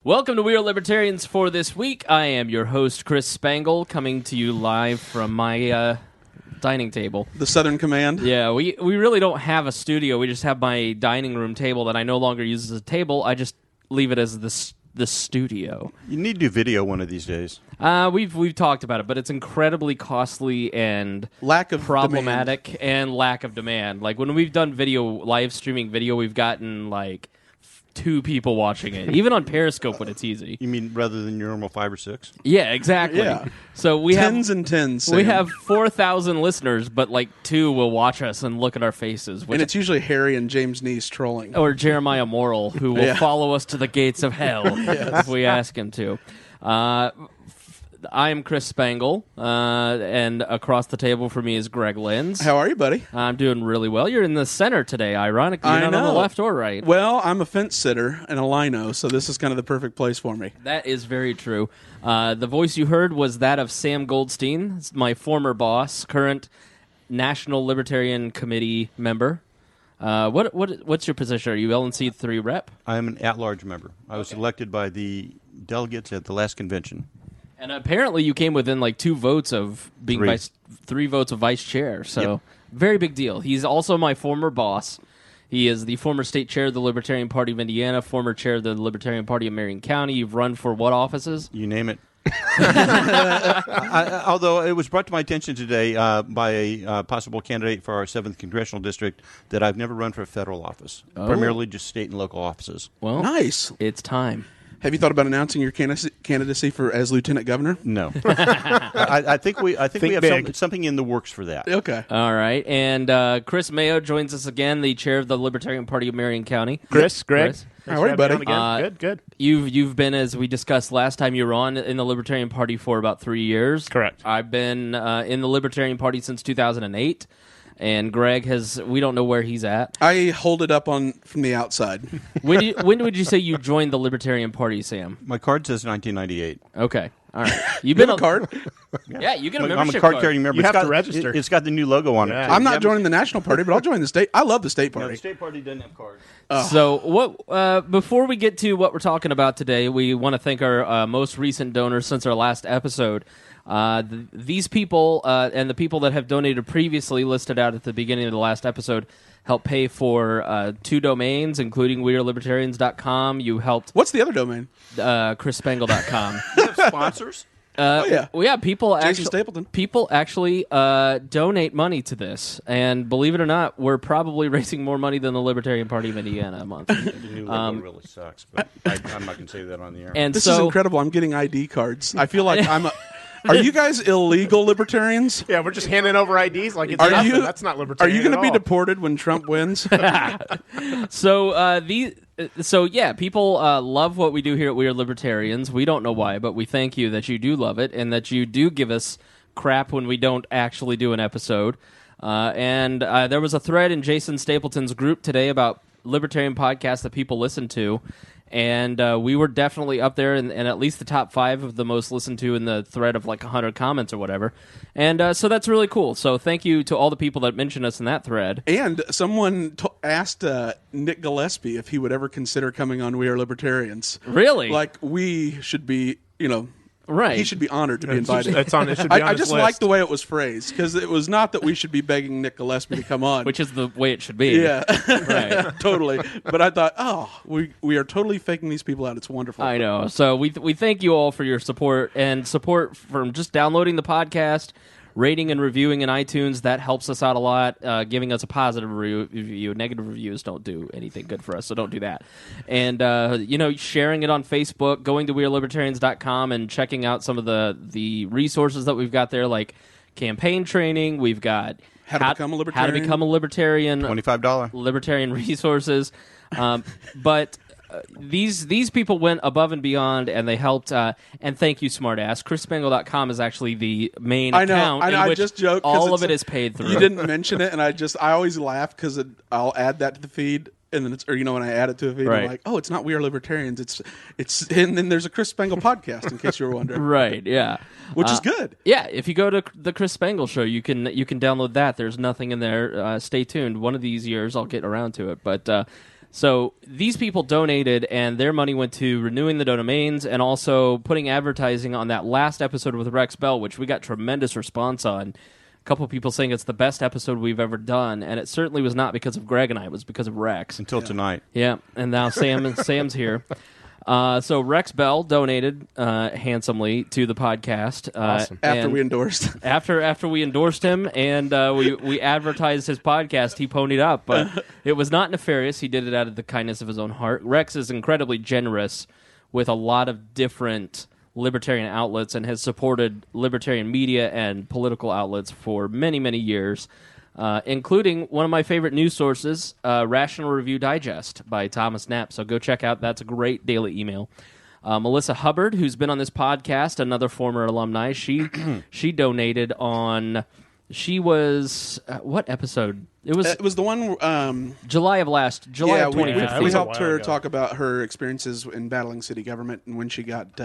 Welcome to We Are Libertarians for this week. I am your host, Chris Spangle, coming to you live from my dining table. The Southern Command? Yeah, we really don't have a studio. We just have my dining room table that I no longer use as a table. I just leave it as the studio. You need to do video one of these days. We've talked about it, but it's incredibly costly and Lack of problematic demand. and lack of demand. Like when we've done video, live streaming video, we've gotten like 2 people watching it, even on Periscope when it's easy. You mean rather than your normal 5 or 6? Yeah, exactly. Yeah. So we tens have and tens. Sam. we have 4,000 listeners, but like 2 will watch us and look at our faces. And it's usually Harry and James Neese trolling. Or Jeremiah Morrill, who will Yeah. follow us to the gates of hell if we ask him to. I am Chris Spangle, and across the table from me is Greg Lenz. How are you, buddy? I'm doing really well. You're in the center today, ironically. You're I not on know. the left or right. Well, I'm a fence sitter and a lino, so this is kind of the perfect place for me. That is very true. The voice you heard was that of Sam Goldstein, my former boss, current National Libertarian Committee member. What's your position? Are you LNC 3 rep? I am an at-large member. I was elected by the delegates at the last convention. And apparently you came within like 2 votes of being 3 votes of vice chair. So Yep. Very big deal. He's also my former boss. He is the former state chair of the Libertarian Party of Indiana, former chair of the Libertarian Party of Marion County. You've run for what offices? You name it. Although it was brought to my attention today by a possible candidate for our 7th Congressional District that I've never run for a federal office, primarily just state and local offices. Well, Nice. It's time. Have you thought about announcing your candidacy for as lieutenant governor? No. I think we have big. something in the works for that. Okay. All right. And Chris Mayo joins us again, the chair of the Libertarian Party of Marion County. Greg. Chris. How are you, buddy? Good. You've been, as we discussed last time you were on, in the Libertarian Party for about 3 years. Correct. I've been in the Libertarian Party since 2008, and Greg we don't know where he's at. I hold it up from the outside. When would you say you joined the Libertarian Party, Sam? My card says 1998. Okay. All right. You've You been have a card? Yeah, you get a I'm membership a card-carrying member. You It's have to got- register. It's got the new logo on Yeah. it. I'm not joining the national party, but I'll join the state. I love the state No, party. the state party doesn't have cards. So, before we get to what we're talking about today, we want to thank our most recent donors since our last episode. These people and the people that have donated previously, listed out at the beginning of the last episode, helped pay for 2 domains, including WeAreLibertarians.com. You helped What's the other domain? ChrisSpangle.com. Do you have sponsors? yeah. Well, yeah, people Jason Stapleton. actually donate money to this, and believe it or not, we're probably raising more money than the Libertarian Party of Indiana a month. The new logo really sucks, but I'm not going to say that on the air. And This so, is incredible. I'm getting ID cards. I feel like I'm a... Are you guys illegal libertarians? Yeah, we're just handing over IDs like it's Are nothing. you- That's not Are libertarian. you going to at be all. deported when Trump wins? people love what we do here at We Are Libertarians. We don't know why, but we thank you that you do love it and that you do give us crap when we don't actually do an episode. And there was a thread in Jason Stapleton's group today about libertarian podcasts that people listen to. And we were definitely up there in at least the top 5 of the most listened to in the thread of like 100 comments or whatever. And so that's really cool. So thank you to all the people that mentioned us in that thread. And someone asked Nick Gillespie if he would ever consider coming on We Are Libertarians. Really? Like, we should be, right. he should be honored to be invited. It should be on I his just list. like the way it was phrased, because it was not that we should be begging Nick Gillespie to come on. Which is the way it should be. yeah, Right. totally. But I thought, we are totally faking these people out. It's wonderful. I know. So we thank you all for your support and support from just downloading the podcast, rating and reviewing in iTunes. That helps us out a lot. Giving us a positive review. Negative reviews don't do anything good for us, so don't do that. And sharing it on Facebook, going to WeAreLibertarians.com and checking out some of the resources that we've got there, like campaign training. We've got How to become a libertarian. How to become a libertarian. $25. Libertarian resources. But these people went above and beyond, and they helped. And thank you, smartass. ChrisSpangle.com is actually the main account. I know. in I which just joked 'cause all of it's- it is paid through. You didn't mention it, and I always laugh because I'll add that to the feed. And then when I add it to a feed, Right. I'm like, oh, it's not We Are Libertarians. It's and then there's a Chris Spangle podcast, in case you were wondering, Right, yeah. which is good. Yeah, if you go to the Chris Spangle show, you can download that. There's nothing in there. Stay tuned. One of these years, I'll get around to it. But So these people donated, and their money went to renewing the domains and also putting advertising on that last episode with Rex Bell, which we got tremendous response on. A couple of people saying it's the best episode we've ever done, and it certainly was not because of Greg and I. It was because of Rex. Until tonight. Yeah, and now Sam's here. So Rex Bell donated handsomely to the podcast. Awesome. After we endorsed. After we endorsed him and we advertised his podcast, he ponied up. But it was not nefarious. He did it out of the kindness of his own heart. Rex is incredibly generous with a lot of different libertarian outlets and has supported libertarian media and political outlets for many, many years, including one of my favorite news sources, Rational Review Digest by Thomas Knapp. So go check out. That's a great daily email. Melissa Hubbard, who's been on this podcast, another former alumni, she donated on... She was... what episode? It was the one... July of 2015. We helped her talk about her experiences in battling city government and when she got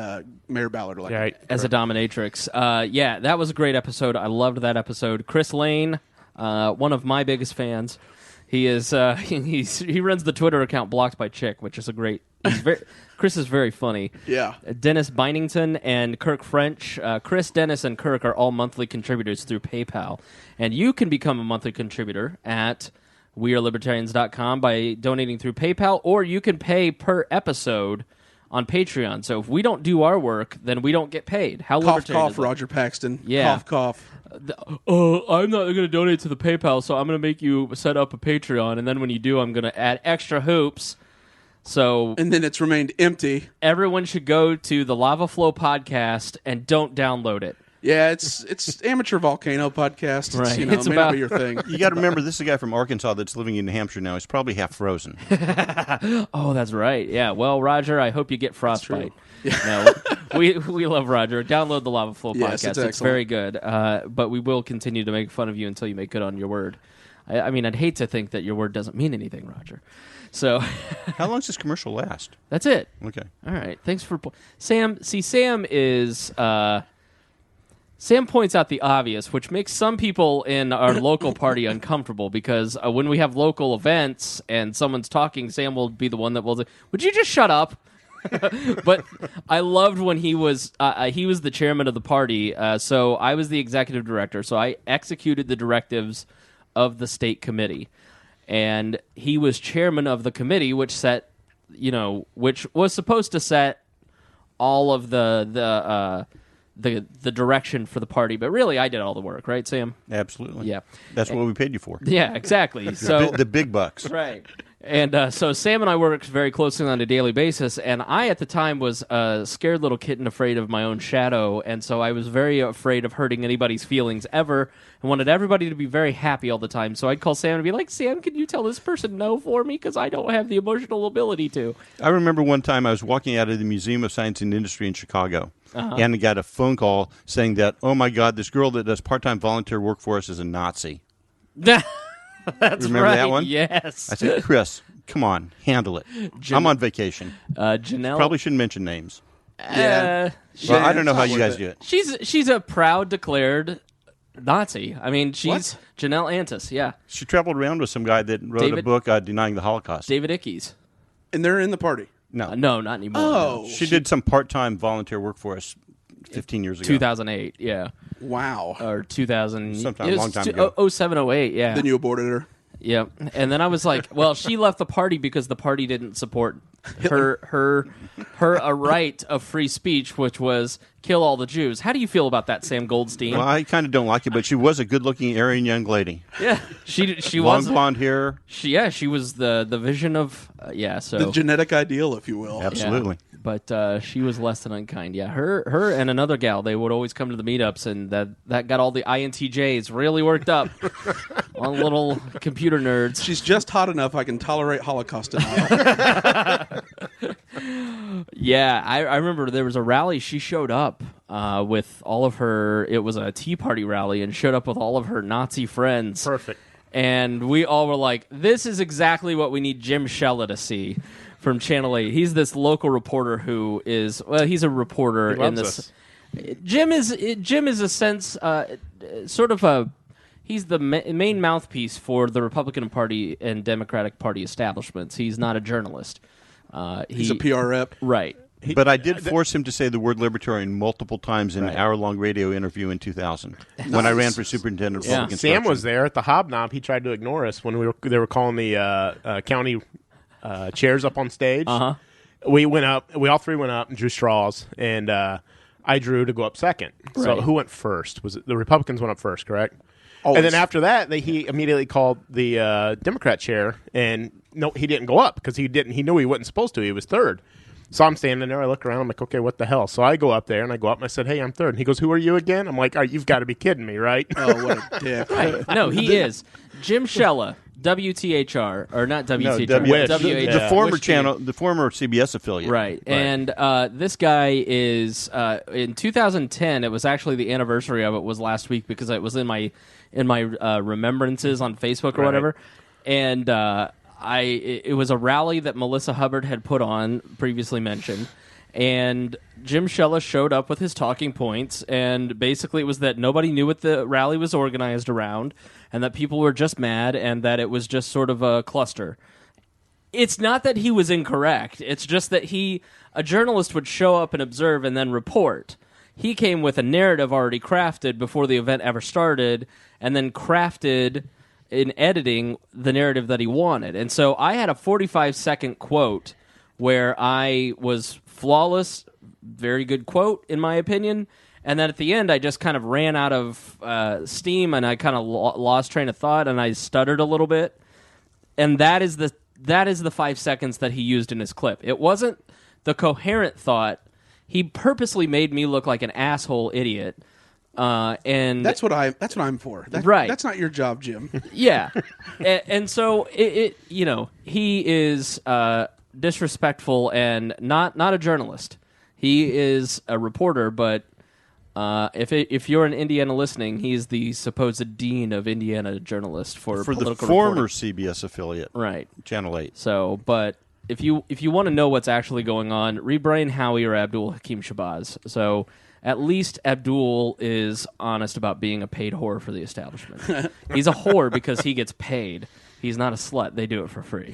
Mayor Ballard elected. Yeah, as a dominatrix. Yeah, that was a great episode. I loved that episode. Chris Lane, one of my biggest fans. He is he runs the Twitter account Blocked by Chick, which is a great... Chris is very funny. Yeah. Dennis Bynington and Kirk French. Chris, Dennis, and Kirk are all monthly contributors through PayPal. And you can become a monthly contributor at wearelibertarians.com by donating through PayPal, or you can pay per episode on Patreon. So if we don't do our work, then we don't get paid. How Cough, libertarian cough, is that? Roger Paxton. Yeah. Cough, cough. I'm not going to donate to the PayPal, so I'm going to make you set up a Patreon, and then when you do, I'm going to add extra hoops. So And then it's remained empty. everyone should go to the Lava Flow podcast and don't download it. Yeah, it's amateur volcano podcast. It's, Right. It It's may about- not be your thing. You got to remember, this is a guy from Arkansas that's living in New Hampshire now. He's probably half frozen. Oh, that's right. Yeah. Well, Roger, I hope you get frostbite. true. No, we love Roger. Download the Lava Flow Yes, podcast. it's It's excellent. very good. But we will continue to make fun of you until you make good on your word. I mean, I'd hate to think that your word doesn't mean anything, Roger. So How long does this commercial last? that's it. Okay. All right. Thanks for Sam. See, Sam is Sam points out the obvious, which makes some people in our local party uncomfortable because when we have local events and someone's talking, Sam will be the one that will say, "Would you just shut up?" But I loved when he was the chairman of the party, so I was the executive director. So I executed the directives of the state committee, and he was chairman of the committee, which which was supposed to set all of the direction for the party. But really, I did all the work, right, Sam? Absolutely. Yeah. That's what we paid you for. Yeah, exactly. So The big bucks. right. And so Sam and I worked very closely on a daily basis, and I, at the time, was a scared little kitten afraid of my own shadow, and so I was very afraid of hurting anybody's feelings ever, and wanted everybody to be very happy all the time. So I'd call Sam and be like, "Sam, can you tell this person no for me? Because I don't have the emotional ability to." I remember one time I was walking out of the Museum of Science and Industry in Chicago, and I got a phone call saying that, "Oh my God, this girl that does part-time volunteer work for us is a Nazi." That's Remember right. that one? Yes. I said, "Chris, come on, handle it. I'm on vacation. Janelle. Probably shouldn't mention names." Yeah. Well, I don't know how not you worth guys it. do it. She's a proud declared Nazi. I mean, she's What? Janelle Antis. Yeah, She traveled around with some guy that wrote a David- book denying the Holocaust. David Ickes. And they're in the party. No, No, not anymore. Oh. she did some part-time volunteer work for us 15 years ago. 2008. Yeah. Wow. Or 2000. Sometime it was a long time ago. 07, 08, yeah. Then you aborted her. Yep. And then I was like, well, she left the party because the party didn't support her right of free speech, which was kill all the Jews. How do you feel about that, Sam Goldstein? Well, I kind of don't like it, but she was a good-looking Aryan young lady. Yeah. She Long was blonde hair. she was the vision of so The genetic ideal, if you will. yeah. Absolutely. But she was less than unkind. Yeah, her and another gal, they would always come to the meetups, and that got all the INTJs really worked up on little computer nerds. She's just hot enough I can tolerate Holocaust denial. Yeah, I remember there was a rally. She showed up with all of her. It was a Tea Party rally, and showed up with all of her Nazi friends. Perfect. And we all were like, "This is exactly what we need Jim Shella to see." From Channel 8. He's this local reporter who is, well, he's a reporter He in loves this. Jim is a sense, sort of a, he's the main mouthpiece for the Republican Party and Democratic Party establishments. He's not a journalist. He's a PR rep. Right. But I did force him to say the word libertarian multiple times in an hour-long radio interview in 2000 when I ran for superintendent of public instruction. Sam was there at the hobnob. He tried to ignore us when they were calling the county chairs up on stage. Uh-huh. We went up. We all three went up and drew straws, and I drew to go up second. Right. So who went first? Was it the Republicans went up first? Correct. Always. And then after that, he immediately called the Democrat chair, and no, he didn't go up because he didn't. He knew he wasn't supposed to. He was third. So I'm standing there. I look around. I'm like, okay, what the hell? So I go up there, and I go up, and I said, hey, I'm third. And he goes, who are you again? I'm like, you've got to be kidding me, right? Oh, what a dick. Right. No, he is. Jim Shella, WTHR, or not WTHR, WH. The former Wish channel, the former CBS affiliate. Right. And this guy is in 2010. It was actually the anniversary of it was last week because it was in my remembrances on Facebook or whatever. And it was a rally that Melissa Hubbard had put on, previously mentioned. And Jim Shella showed up with his talking points, and basically it was that nobody knew what the rally was organized around, and that people were just mad, and that it was just sort of a cluster. It's not that he was incorrect. It's just that a journalist would show up and observe and then report. He came with a narrative already crafted before the event ever started, and then crafted in editing the narrative that he wanted. And so I had a 45-second quote where I was flawless, very good quote, in my opinion. And then at the end, I just kind of ran out of steam, and I kind of lost train of thought, and I stuttered a little bit. And that is the 5 seconds that he used in his clip. It wasn't the coherent thought. He purposely made me look like an asshole idiot. And that's what I'm for. Right. That's not your job, Jim. Yeah. and so he is disrespectful and not a journalist. He is a reporter, but if you're in Indiana listening, he's the supposed dean of Indiana journalists for political the former reporting. CBS affiliate, Right? Channel 8. So, but if you want to know what's actually going on, read Brian Howie or Abdul Hakim Shabazz. So at least Abdul is honest about being a paid whore for the establishment. He's a whore because he gets paid. He's not a slut. They do it for free.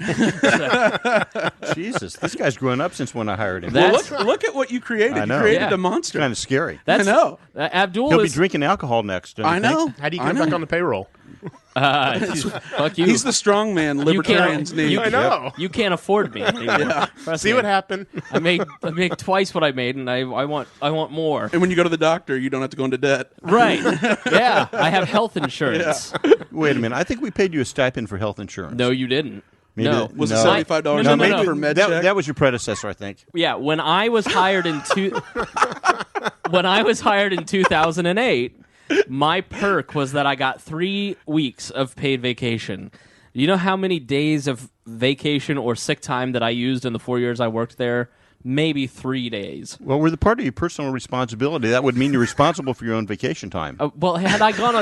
Jesus, this guy's grown up since when I hired him. Well, look at what you created. I know. You created Yeah. a monster. Kind of scary. I know. Abdul He'll is be drinking alcohol next. Don't you I know. think? How do you get him back on the payroll? fuck you. He's the strong man libertarians need. I know. You can't afford me. Trust See me. what happened? I make twice what I made, and I want more. And when you go to the doctor, you don't have to go into debt. Right? Yeah, I have health insurance. Wait a minute. I think we paid you a stipend for health insurance. No, you didn't. Maybe No, that- Was it No. $75 No, a no, month no. for med check? That was your predecessor, I think. Yeah, when I was hired in 2008, my perk was that I got 3 weeks of paid vacation. You know how many days of vacation or sick time that I used in the 4 years I worked there? Maybe 3 days. Well, we're the part of your personal responsibility. That would mean you're responsible for your own vacation time. Well, had I gone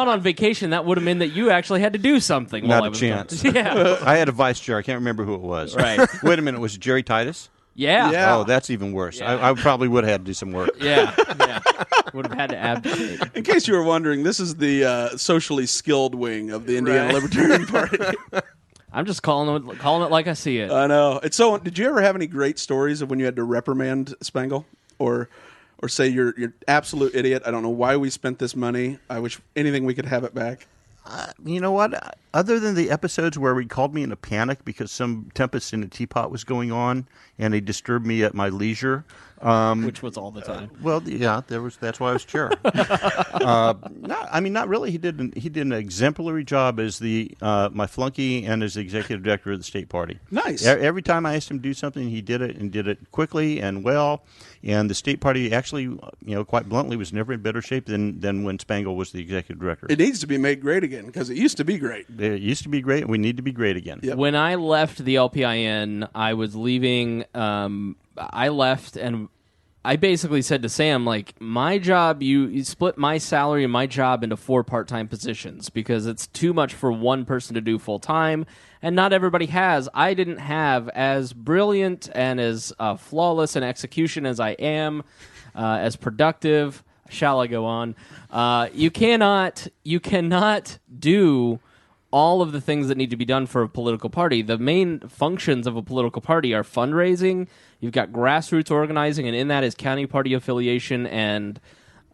on vacation, that would have meant that you actually had to do something. Not while a I was chance. gone. Yeah. I had a vice chair. I can't remember who it was. Right. Wait a minute. Was it Jerry Titus? Yeah. Yeah. Oh, that's even worse. Yeah. I probably would have had to do some work. Yeah. Would have had to abdicate. In case you were wondering, this is the socially skilled wing of the Indiana Libertarian Party. I'm just calling it like I see it. I know. It's so. Did you ever have any great stories of when you had to reprimand Spangle, or say you're absolute idiot? I don't know why we spent this money. I wish anything we could have it back. You know what? Other than the episodes where he called me in a panic because some tempest in a teapot was going on and he disturbed me at my leisure. Which was all the time. Well, yeah, that's why I was chair. Not really. He did an exemplary job as my flunky and as the executive director of the state party. Nice. Every time I asked him to do something, he did it and did it quickly and well. And the state party actually, quite bluntly, was never in better shape than when Spangle was the executive director. It needs to be made great again because it used to be great. It used to be great. And we need to be great again. Yep. When I left the LPIN, I was leaving. I left, and I basically said to Sam, like, my job, you split my salary and my job into 4 part-time positions because it's too much for one person to do full-time, and not everybody has. I didn't have as brilliant and as flawless an execution as I am, as productive. Shall I go on? You cannot do all of the things that need to be done for a political party. The main functions of a political party are fundraising. You've got grassroots organizing, and in that is county party affiliation and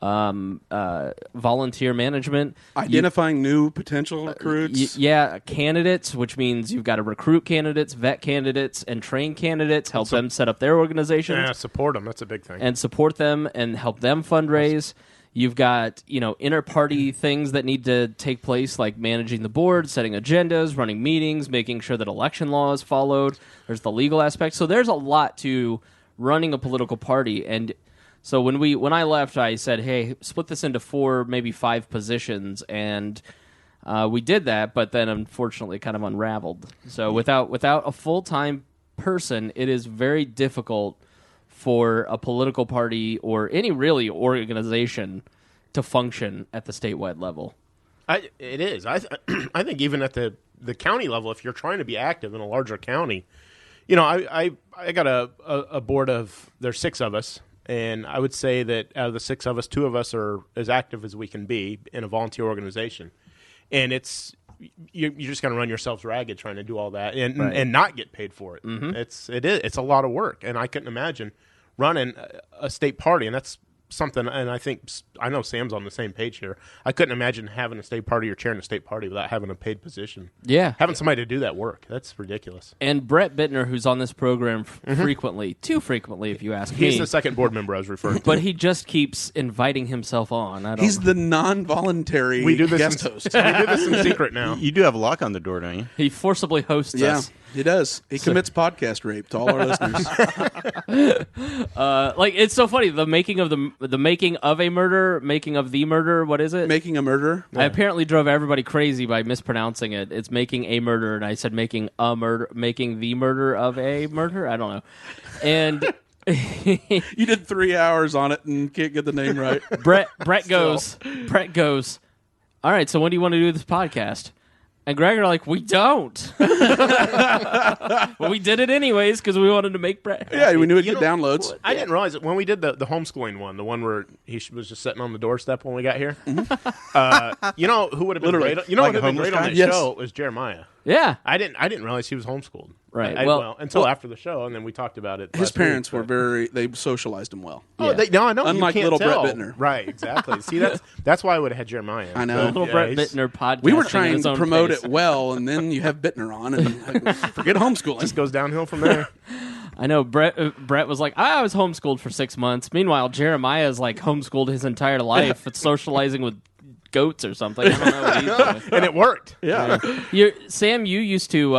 volunteer management. Identifying new potential recruits. Candidates, which means you've got to recruit candidates, vet candidates, and train candidates, help them set up their organizations. Yeah, support them. That's a big thing. And support them and help them fundraise. You've got, inter-party things that need to take place, like managing the board, setting agendas, running meetings, making sure that election law is followed. There's the legal aspect. So there's a lot to running a political party. And so when I left, I said, hey, split this into 4, maybe 5 positions. And we did that, but then unfortunately kind of unraveled. So without a full-time person, it is very difficult for a political party or any really organization to function at the statewide level. It is. I think even at the county level, if you're trying to be active in a larger county, I got a board of, there's 6 of us, and I would say that out of the 6 of us, 2 of us are as active as we can be in a volunteer organization. And you're just going to run yourselves ragged trying to do all that and not get paid for it. Mm-hmm. It's a lot of work, and I couldn't imagine running a state party, and that's something. And I know Sam's on the same page here. I couldn't imagine having a state party or chairing a state party without having a paid position. Yeah, having somebody to do that work, that's ridiculous. And Brett Bittner, who's on this program frequently, too frequently, if you ask me. He's the second board member I was referring to. But he just keeps inviting himself on. He's the non-voluntary guest host. We do this in secret now. You do have a lock on the door, don't you? He forcibly hosts us. He does. He commits podcast rape to all our listeners. It's so funny. The making of a murder, making of the murder. What is it? Making a murder. I apparently drove everybody crazy by mispronouncing it. It's making a murder, and I said making a murder, making the murder of a murder. I don't know. And you did 3 hours on it and can't get the name right. Brett goes. All right. So when do you want to do this podcast? And Greg are like, we don't. But we did it anyways because we wanted to make Brett. Yeah, we knew it'd get downloads. I didn't realize it when we did the homeschooling one, the one where he was just sitting on the doorstep when we got here. Mm-hmm. Who would have been great? What would have been great on that show was Jeremiah. Yeah, I didn't realize he was homeschooled. Right. Until after the show, and then we talked about it. His parents were they socialized him well. Oh, yeah. I know. Unlike little Brett Bittner. Right, exactly. See, that's why I would have had Jeremiah. I know. Little Brett Bittner podcast. We were trying to promote it well, and then you have Bittner on, and forget homeschooling. Just goes downhill from there. I know. Brett was like, I was homeschooled for 6 months. Meanwhile, Jeremiah is like homeschooled his entire life. It's socializing with goats or something. I don't know what he's doing. And it worked. Yeah. Sam, you used to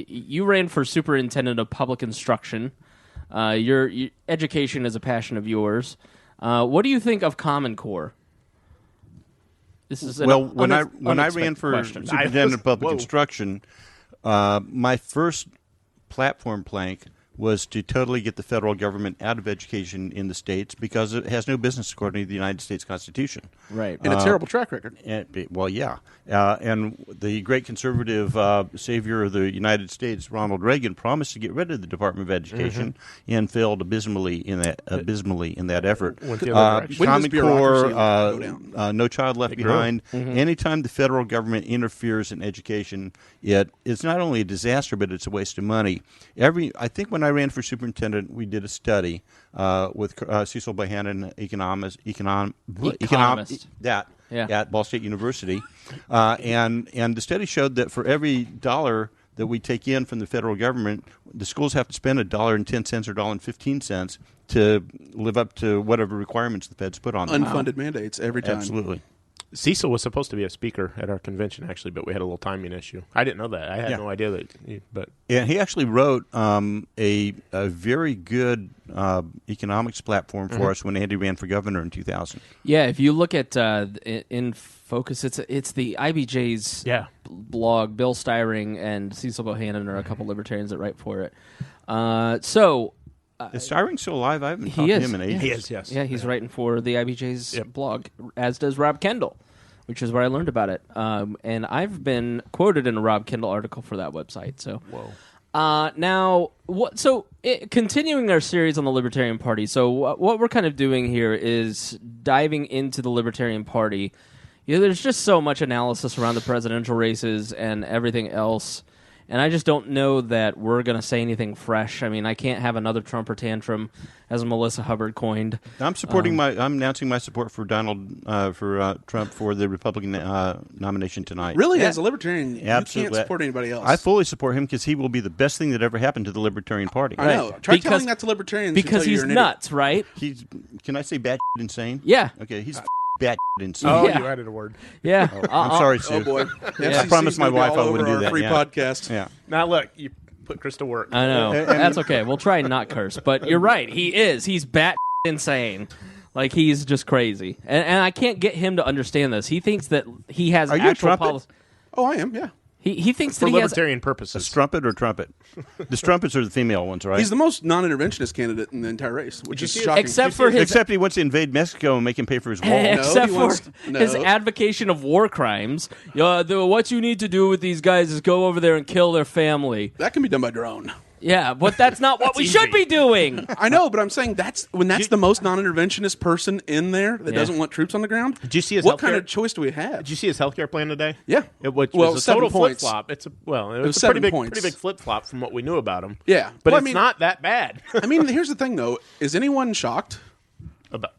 you ran for superintendent of public instruction. Your education is a passion of yours. What do you think of Common Core? This is when I ran for superintendent of public instruction, my first platform plank was to totally get the federal government out of education in the states because it has no business according to the United States Constitution. Right. And a terrible track record. And the great conservative savior of the United States, Ronald Reagan, promised to get rid of the Department of Education and failed abysmally in that effort. Common Core, No Child Left Behind. Anytime the federal government interferes in education, it's not only a disaster, but it's a waste of money. I think when I ran for superintendent, we did a study with Cecil Bohannon, economist. At Ball State University, and the study showed that for every $1 that we take in from the federal government, the schools have to spend $1.10 or $1.15 to live up to whatever requirements the feds put on them. Unfunded mandates every time. Absolutely. Cecil was supposed to be a speaker at our convention, actually, but we had a little timing issue. I didn't know that. I had no idea that. But he actually wrote a very good economics platform for us when Andy ran for governor in 2000. Yeah, if you look at in Focus, it's the IBJ's blog. Bill Styring and Cecil Bohannon are a couple libertarians that write for it. Is Styring still alive? I haven't talked to him in ages. He is, yes. Yeah, he's writing for the IBJ's blog, as does Rob Kendall, which is where I learned about it. And I've been quoted in a Rob Kendall article for that website. So, Now, continuing our series on the Libertarian Party, so what we're kind of doing here is diving into the Libertarian Party. There's just so much analysis around the presidential races and everything else, and I just don't know that we're going to say anything fresh. I mean, I can't have another Trumper tantrum, as Melissa Hubbard coined. I'm announcing my support for Trump for the Republican nomination tonight. Really, as a Libertarian, Absolutely. You can't support anybody else. I fully support him because he will be the best thing that ever happened to the Libertarian Party. I know. Try telling that to Libertarians because he's nuts, right? Can I say bad insane? Yeah. Okay, he's bat insane. Oh, Yeah. you added a word. Yeah. I'm sorry, Sue. Oh boy! I promised my wife I wouldn't do that. Free Yeah. podcast. Yeah. Now look, you put Chris to work. I know. That's okay. We'll try and not curse. But you're right. He is. He's bat insane. Like, he's just crazy. And I can't get him to understand this. He thinks that he has actual policy. Oh, I am. Yeah. He thinks For that he has libertarian purposes. Strumpet or trumpet? The strumpets are the female ones, right? He's the most non-interventionist candidate in the entire race, which is shocking. Except he wants to invade Mexico and make him pay for his wall. Except for his advocation of war crimes. What you need to do with these guys is go over there and kill their family. That can be done by drone. Yeah, but that's not what we should be doing. I know, but I'm saying that's the most non-interventionist person in there that doesn't want troops on the ground. Did you see his what kind of choice do we have? Did you see his healthcare plan today? Yeah. It was a 7 total points. flip-flop. It was a 7 pretty points. big flip-flop from what we knew about him. Yeah. But Well, it's not that bad. I mean, here's the thing, though. Is anyone shocked?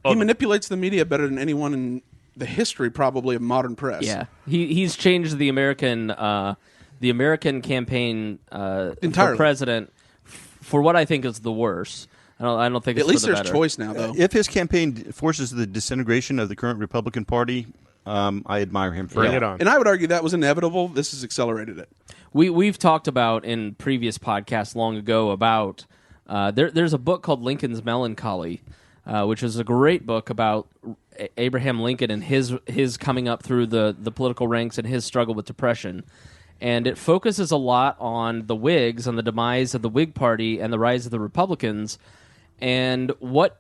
He manipulates the media better than anyone in the history, probably, of modern press. Yeah. He's changed the American campaign for president for what I think is the worst. I don't think it's at least for the there's better. choice now, though. If his campaign forces the disintegration of the current Republican Party, I admire him for Bring that. it on. And I would argue that was inevitable. This has accelerated it. We've talked about in previous podcasts long ago about there's a book called Lincoln's Melancholy, which is a great book about Abraham Lincoln and his coming up through the political ranks and his struggle with depression. And it focuses a lot on the Whigs and the demise of the Whig Party and the rise of the Republicans. And what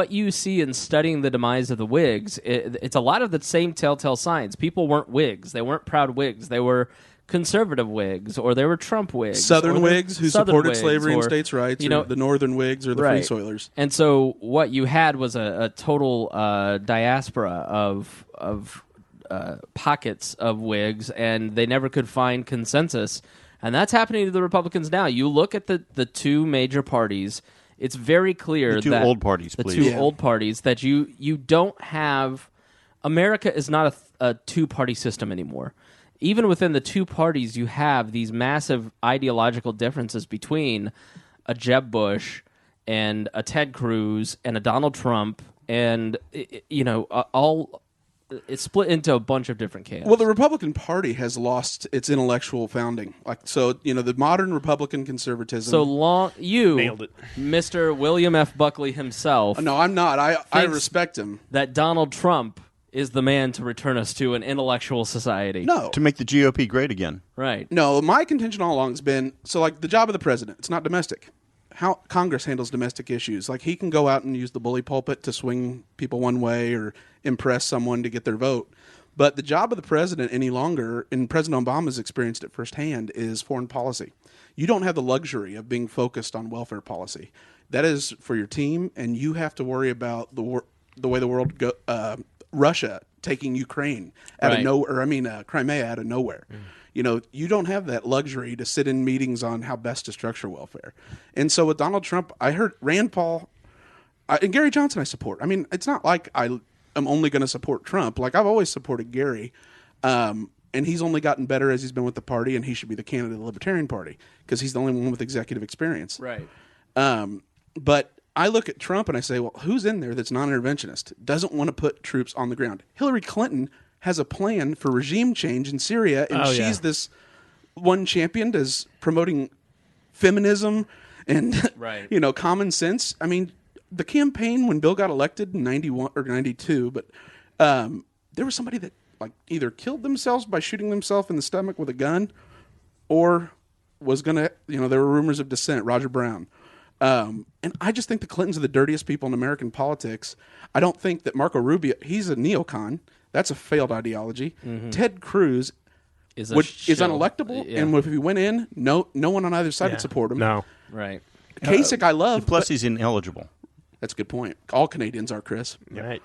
you see in studying the demise of the Whigs, it's a lot of the same telltale signs. People weren't Whigs. They weren't proud Whigs. They were conservative Whigs, or they were Trump Whigs. Southern Whigs who supported slavery and states' rights, or the Northern Whigs or the Free Soilers. And so what you had was a total diaspora of pockets of Whigs, and they never could find consensus. And that's happening to the Republicans now. You look at the two major parties, it's very clear the that old parties, the please. two old parties, that you don't have. America is not a two-party system anymore. Even within the two parties, you have these massive ideological differences between a Jeb Bush and a Ted Cruz and a Donald Trump, and all. It's split into a bunch of different camps. Well, the Republican Party has lost its intellectual founding. The modern Republican conservatism. So long, you nailed it, Mr. William F. Buckley himself. No, I'm not. I respect him. That Donald Trump is the man to return us to an intellectual society. No, to make the GOP great again. Right. No, my contention all along has been the job of the president. It's not domestic. How Congress handles domestic issues. Like, he can go out and use the bully pulpit to swing people one way or impress someone to get their vote. But the job of the president any longer, and President Obama's experienced it firsthand, is foreign policy. You don't have the luxury of being focused on welfare policy. That is for your team, and you have to worry about the way the world Russia taking Ukraine out of nowhere. Crimea out of nowhere. You don't have that luxury to sit in meetings on how best to structure welfare. And so with Donald Trump, I heard Rand Paul and Gary Johnson I support. I mean, it's not like I'm only going to support Trump. Like, I've always supported Gary, and he's only gotten better as he's been with the party, and he should be the candidate of the Libertarian Party because he's the only one with executive experience. Right. But I look at Trump and I say, well, who's in there that's non-interventionist, doesn't want to put troops on the ground? Hillary Clinton has a plan for regime change in Syria, and she's this one championed as promoting feminism and common sense. I mean, the campaign when Bill got elected in 91 or 92, but there was somebody that either killed themselves by shooting themselves in the stomach with a gun, or was gonna there were rumors of dissent. Roger Brown. And I just think the Clintons are the dirtiest people in American politics. I don't think that Marco Rubio, he's a neocon. That's a failed ideology. Mm-hmm. Ted Cruz is unelectable, and if he went in, no one on either side would support him. No, right. Kasich, I love. Plus, he's ineligible. That's a good point. All Canadians are, Chris. right.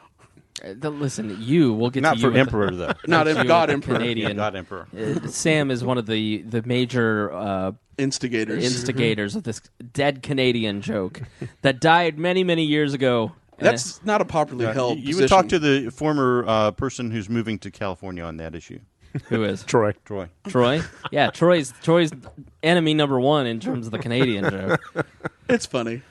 Listen, we'll get Not to you for emperor though. Not God Emperor. Canadian. Yeah, God Emperor. Sam is one of the major instigators of this dead Canadian joke that died many, many years ago. That's not a popularly held You position. would talk to the former person who's moving to California on that issue. Who is? Troy. Troy? Yeah, Troy's enemy number one in terms of the Canadian joke. It's funny.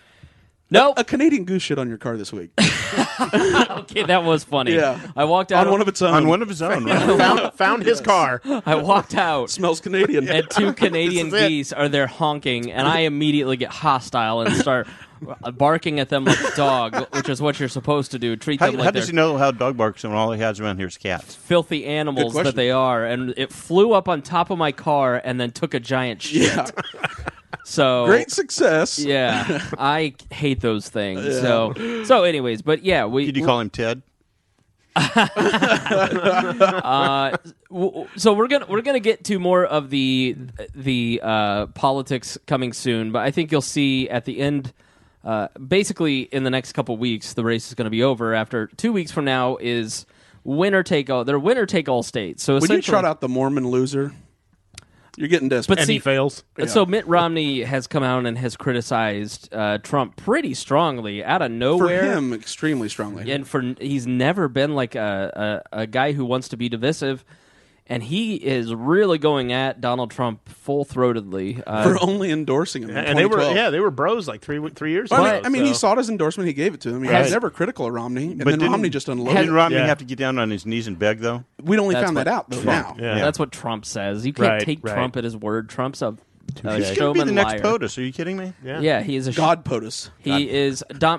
Nope. A Canadian goose shit on your car this week. Okay, that was funny. Yeah. I walked out on one of its own. On one of his own, right? found his car. I walked out. Smells Canadian. And two Canadian geese are there honking, and I immediately get hostile and start barking at them like a dog, which is what you're supposed to do. Treat them like How does he know how a dog barks when all he has around here is cats? Filthy animals that they are. And it flew up on top of my car and then took a giant shit. Yeah. So great success. Yeah, I hate those things. Yeah. So anyways, but yeah, Did you call him Ted? So we're gonna get to more of the politics coming soon, but I think you'll see at the end. Basically, in the next couple weeks, the race is going to be over. After 2 weeks from now is winner take all. They're winner take all states. So when you trot out the Mormon loser, you're getting desperate. And he fails. Yeah. So Mitt Romney has come out and has criticized Trump pretty strongly out of nowhere. For him, extremely strongly. And he's never been like a guy who wants to be divisive. And he is really going at Donald Trump full-throatedly for only endorsing him. In and 2012. they were bros like three years ago. I mean, he sought his endorsement. He gave it to him. He was never critical of Romney, and then Romney just unloaded. Didn't Romney have to get down on his knees and beg though? We'd only found that out though now. Yeah. That's what Trump says. You can't take Trump at his word. Trump's a he's going to be the next POTUS. Are you kidding me? Yeah, he is a God POTUS.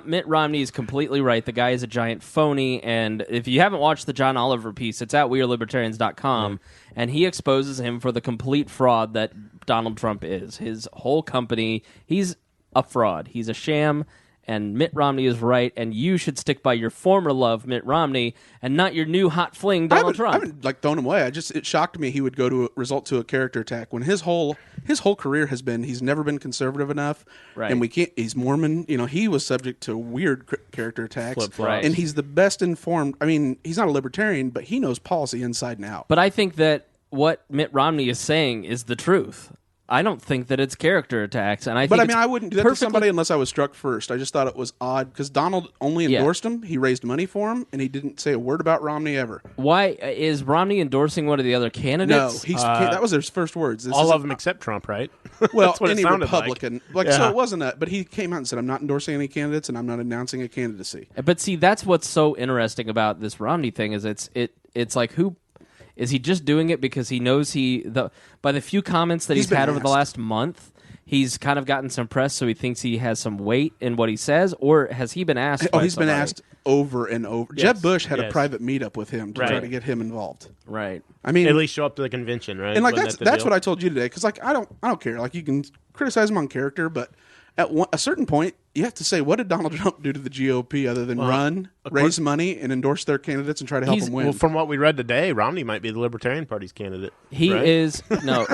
Mitt Romney is completely right. The guy is a giant phony, and if you haven't watched the John Oliver piece, it's at wearelibertarians.com, and he exposes him for the complete fraud that Donald Trump is. His whole company, he's a fraud. He's a sham. And Mitt Romney is right, and you should stick by your former love, Mitt Romney, and not your new hot fling, Donald Trump. I haven't thrown him away. It shocked me he would go to result to a character attack when his whole career has been he's never been conservative enough, right? And he's Mormon. You know, he was subject to weird character attacks, right? And he's the best informed. I mean, he's not a libertarian, but he knows policy inside and out. But I think that what Mitt Romney is saying is the truth. I don't think that it's character attacks, and I wouldn't do that to somebody unless I was struck first. I just thought it was odd because Donald only endorsed him. He raised money for him, and he didn't say a word about Romney ever. Why is Romney endorsing one of the other candidates? No, that was his first words. All of them except Trump, right? Well, any Republican, so it wasn't that. But he came out and said, "I'm not endorsing any candidates, and I'm not announcing a candidacy." But see, that's what's so interesting about this Romney thing is it's like who. Is he just doing it because he knows by the few comments that he's had over the last month, he's kind of gotten some press, so he thinks he has some weight in what he says, or has he been asked? Been asked over and over. Yes. Jeb Bush had a private meetup with him to try to get him involved. Right. I mean, at least show up to the convention, right? And like that's what I told you today, because like I don't care. Like you can criticize him on character, but at a certain point, you have to say, what did Donald Trump do to the GOP other than run, raise money, and endorse their candidates and try to help them win? Well, from what we read today, Romney might be the Libertarian Party's candidate. He is no,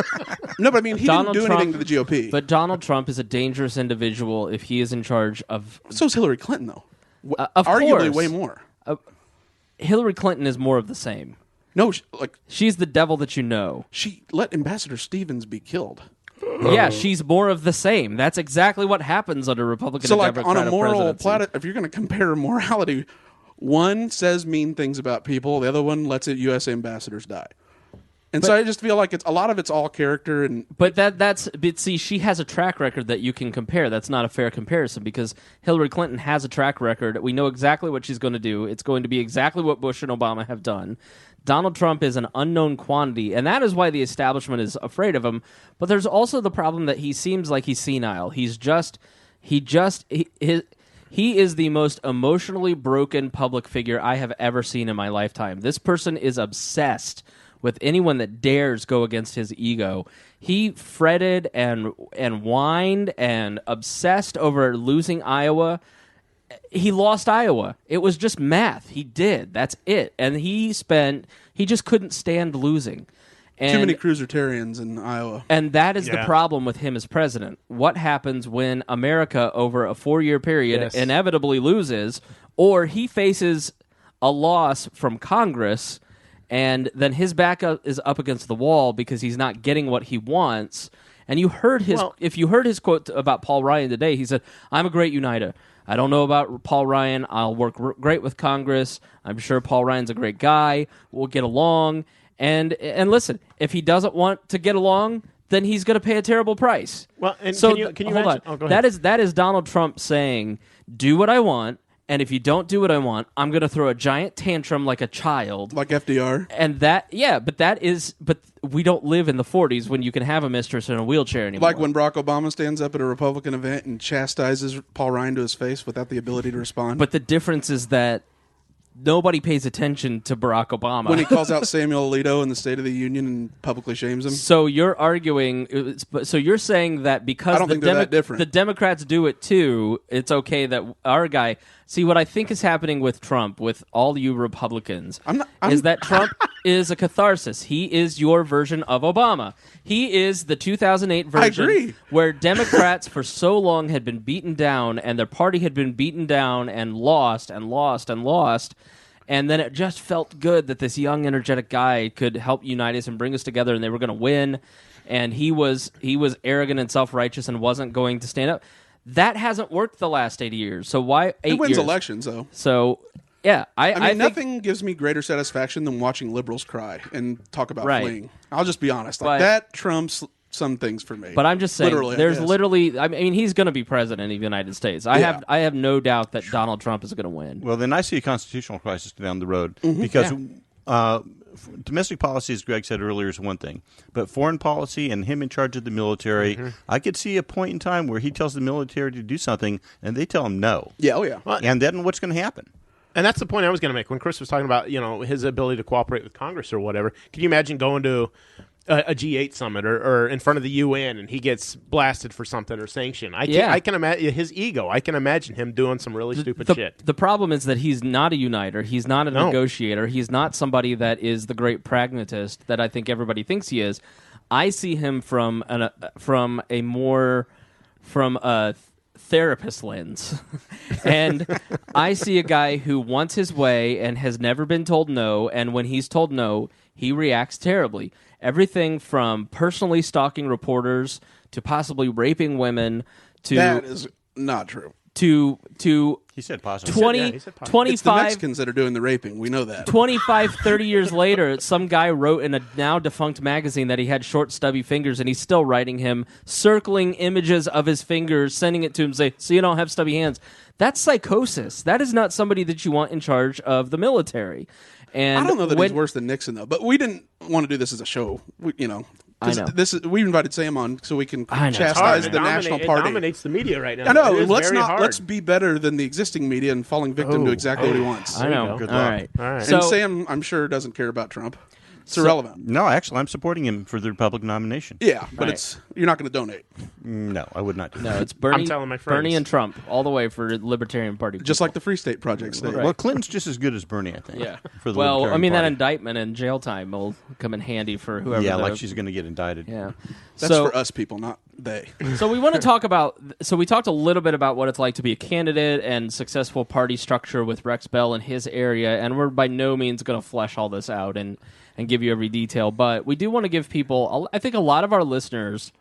but I mean, he didn't do anything to the GOP. But Donald Trump is a dangerous individual if he is in charge of. So is Hillary Clinton, though. Arguably, way more. Hillary Clinton is more of the same. No, she's the devil that you know. She let Ambassador Stevens be killed. Yeah, she's more of the same. That's exactly what happens under Republican. So, and Democrat on a moral planet, if you're going to compare morality, one says mean things about people, the other one lets U.S. ambassadors die. And so I just feel like a lot of it's all character. But see, she has a track record that you can compare. That's not a fair comparison because Hillary Clinton has a track record. We know exactly what she's going to do. It's going to be exactly what Bush and Obama have done. Donald Trump is an unknown quantity, and that is why the establishment is afraid of him. But there's also the problem that he seems like he's senile. He is the most emotionally broken public figure I have ever seen in my lifetime. This person is obsessed with anyone that dares go against his ego. He fretted and whined and obsessed over losing Iowa. He lost Iowa. It was just math. He did. That's it. And he just couldn't stand losing. Too many cruisertarians in Iowa. And that is the problem with him as president. What happens when America, over a 4-year period, inevitably loses, or he faces a loss from Congress, and then his back is up against the wall because he's not getting what he wants. And you heard if you heard his quote about Paul Ryan today, he said, "I'm a great uniter. I don't know about Paul Ryan. I'll work great with Congress. I'm sure Paul Ryan's a great guy. We'll get along." And listen, if he doesn't want to get along, then he's going to pay a terrible price. Well, and so can you hold on. Oh, go ahead. That is Donald Trump saying, "Do what I want, and if you don't do what I want, I'm going to throw a giant tantrum like a child." Like FDR. And but we don't live in the 40s when you can have a mistress in a wheelchair anymore. Like when Barack Obama stands up at a Republican event and chastises Paul Ryan to his face without the ability to respond. But the difference is that nobody pays attention to Barack Obama. When he calls out Samuel Alito in the State of the Union and publicly shames him. So you're arguing, so you're saying that because the Democrats do it too, it's okay that our guy... See, what I think is happening with Trump, with all you Republicans, is that Trump is a catharsis. He is your version of Obama. He is the 2008 version where Democrats for so long had been beaten down, and their party had been beaten down and lost and lost and lost. And then it just felt good that this young, energetic guy could help unite us and bring us together, and they were going to win. And he was arrogant and self-righteous and wasn't going to stand up. That hasn't worked the last 80 years. So why 8 years? He wins elections, though. So, yeah. I mean, nothing gives me greater satisfaction than watching liberals cry and talk about fleeing. I'll just be honest. That trumps some things for me. But I'm just saying, I mean, he's going to be president of the United States. I have no doubt that Donald Trump is going to win. Well, then I see a constitutional crisis down the road because domestic policy, as Greg said earlier, is one thing, but foreign policy and him in charge of the military, I could see a point in time where he tells the military to do something and they tell him no. Yeah, oh yeah. And then what's going to happen? And that's the point I was going to make when Chris was talking about his ability to cooperate with Congress or whatever. Can you imagine going to a G8 summit or in front of the UN and he gets blasted for something or sanctioned? I can imagine his ego. I can imagine him doing some really stupid shit. The problem is that he's not a uniter. He's not a negotiator. He's not somebody that is the great pragmatist that I think everybody thinks he is. I see him from a therapist lens. And I see a guy who wants his way and has never been told no, and when he's told no, he reacts terribly. Everything from personally stalking reporters to possibly raping women to... That is not true. He said possibly. 25... It's the Mexicans that are doing the raping. We know that. 25, 30 years later, some guy wrote in a now-defunct magazine that he had short, stubby fingers, and he's still writing him, circling images of his fingers, sending it to him, say, "So you don't have stubby hands." That's psychosis. That is not somebody that you want in charge of the military. And I don't know that he's worse than Nixon, though. But we didn't want to do this as a show. I know. We invited Sam on so we can chastise the national party. It dominates the media right now. I know. Let's be better than the existing media and falling victim to exactly what he wants. I know. Good All luck. right. And Sam, I'm sure, doesn't care about Trump. It's irrelevant. No, actually, I'm supporting him for the Republican nomination. Yeah, but you're not going to donate. No, I would not do that. No, it's Bernie, I'm telling my friends. Bernie and Trump all the way for the Libertarian Party. Just like the Free State Project state. Well, Clinton's just as good as Bernie, I think. Yeah. For the Libertarian Party. that indictment and jail time will come in handy for whoever. Yeah, like she's going to get indicted. Yeah. That's for us people, not they. So we want to talk about... So we talked a little bit about what it's like to be a candidate and successful party structure with Rex Bell in his area, and we're by no means going to flesh all this out and give you every detail, but we do want to give people... I think a lot of our listeners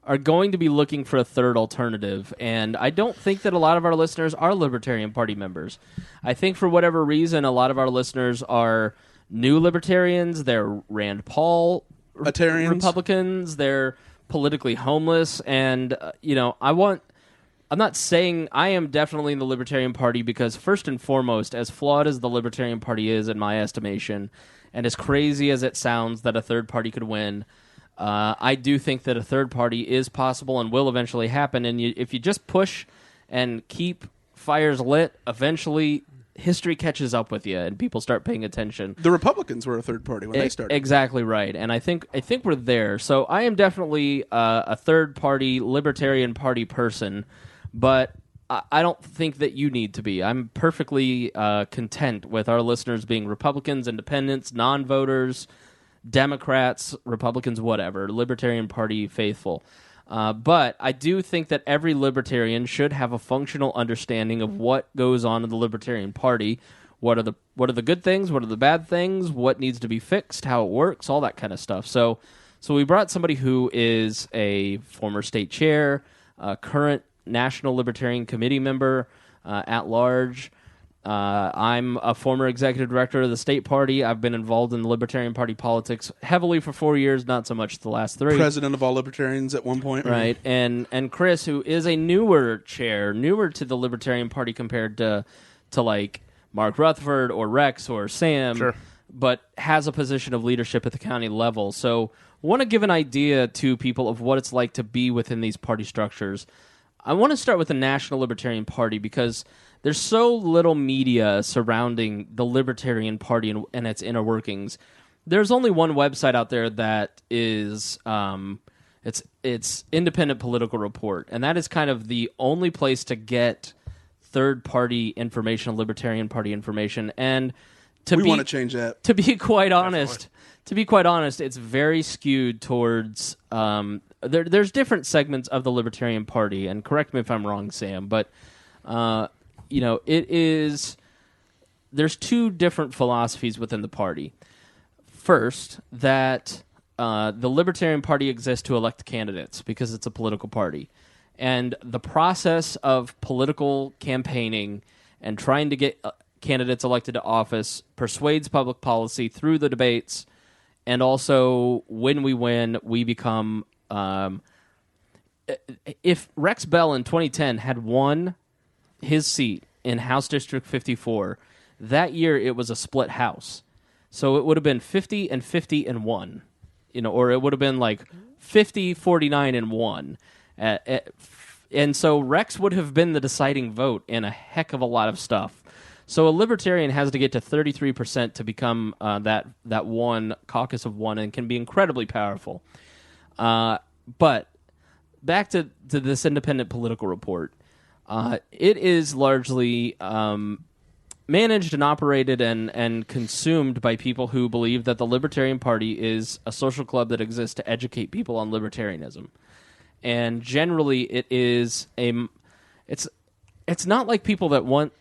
are going to be looking for a third alternative, and I don't think that a lot of our listeners are Libertarian Party members. I think for whatever reason, a lot of our listeners are new Libertarians, they're Rand Paul Republicans, they're politically homeless, and, I'm not saying I am definitely in the Libertarian Party because, first and foremost, as flawed as the Libertarian Party is in my estimation, and as crazy as it sounds that a third party could win, I do think that a third party is possible and will eventually happen. And if you just push and keep fires lit, eventually history catches up with you and people start paying attention. The Republicans were a third party when they started. Exactly right. And I think we're there. So I am definitely a third party Libertarian Party person, but I don't think that you need to be. I'm perfectly content with our listeners being Republicans, independents, non-voters, Democrats, Republicans, whatever, Libertarian Party faithful. But I do think that every libertarian should have a functional understanding of what goes on in the Libertarian Party. What are the good things? What are the bad things? What needs to be fixed? How it works? All that kind of stuff. So we brought somebody who is a former state chair, a current National Libertarian Committee member at large. I'm a former executive director of the state party. I've been involved in the Libertarian Party politics heavily for 4 years, not so much the last 3. President of all libertarians at one point. Right. And Chris, who is a newer to the Libertarian Party compared to like Mark Rutherford or Rex or Sam, Sure. but has a position of leadership at the county level. So I want to give an idea to people of what it's like to be within these party structures. I want to start with the National Libertarian Party because there's so little media surrounding the Libertarian Party and its inner workings. There's only one website out there that is it's Independent Political Report, and that is kind of the only place to get third-party information, Libertarian Party information. And we want to change that. To be quite honest, it's very skewed towards. There's different segments of the Libertarian Party, and correct me if I'm wrong, Sam, but it is. There's 2 different philosophies within the party. First, that the Libertarian Party exists to elect candidates because it's a political party. And the process of political campaigning and trying to get candidates elected to office persuades public policy through the debates, and also when we win, we become... if Rex Bell in 2010 had won his seat in House District 54, that year it was a split House. So it would have been 50 and 50 and 1, or it would have been like 50, 49 and 1. And so Rex would have been the deciding vote in a heck of a lot of stuff. So a libertarian has to get to 33% to become that one caucus of 1 and can be incredibly powerful. But back to this Independent Political Report. It is largely managed and operated and consumed by people who believe that the Libertarian Party is a social club that exists to educate people on libertarianism. And generally, it is it's not like people that want.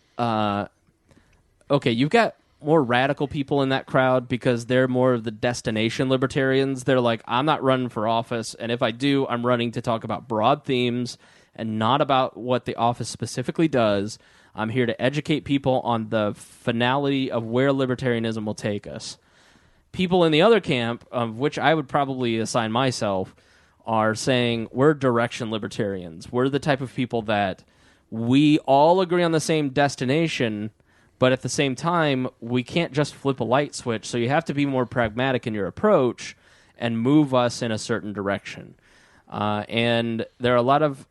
You've got more radical people in that crowd because they're more of the destination libertarians. They're like, I'm not running for office, and if I do, I'm running to talk about broad themes and not about what the office specifically does. I'm here to educate people on the finality of where libertarianism will take us. People in the other camp, of which I would probably assign myself, are saying we're direction libertarians. We're the type of people that we all agree on the same destination, but at the same time, we can't just flip a light switch, so you have to be more pragmatic in your approach and move us in a certain direction. And there are a lot of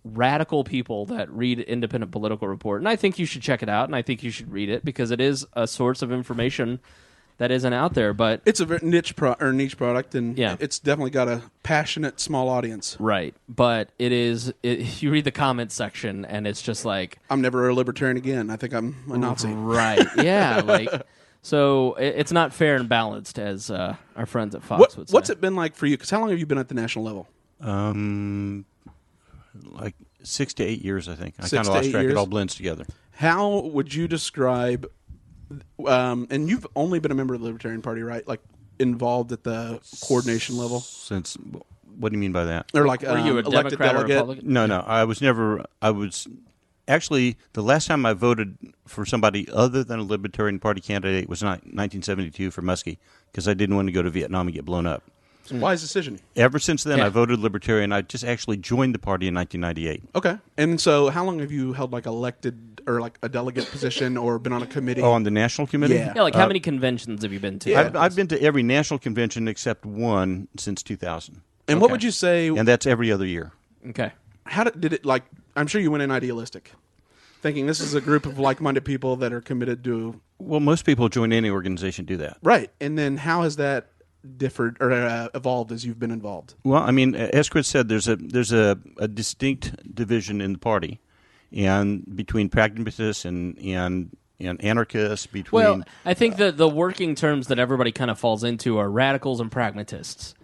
radical people that read Independent Political Report, and I think you should check it out, and I think you should read it, because it is a source of information that isn't out there. But it's a very niche product, and it's definitely got a passionate small audience. Right, but you read the comments section, and it's just like, I'm never a libertarian again. I think I'm a Nazi. Right, yeah, so it's not fair and balanced, as our friends at Fox would say. What's it been like for you? Because how long have you been at the national level? Like 6 to 8 years, I think. I kind of lost track. It all blends together. How would you describe? And you've only been a member of the Libertarian Party, right? Like involved at the coordination level. Since what do you mean by that? Or like were you a elected Democrat delegate? or Republican? No. I was actually the last time I voted for somebody other than a Libertarian Party candidate was 1972 for Muskie, because I didn't want to go to Vietnam and get blown up. Wise decision. Ever since then, I voted Libertarian. I just actually joined the party in 1998. Okay. And so how long have you held like elected or like a delegate position or been on a committee? Oh, on the national committee? Yeah. Yeah, like how many conventions have you been to? Yeah. I've been to every national convention except one since 2000. And what would you say? And that's every other year. Okay. How did it, like, I'm sure you went in idealistic, thinking this is a group of like-minded people that are committed to... Well, most people join any organization do that. Right. And then how has that differed or evolved as you've been involved? Well, I mean, as Chris said, there's a distinct division in the party, and between pragmatists and anarchists, between. Well, I think the working terms that everybody kind of falls into are radicals and pragmatists.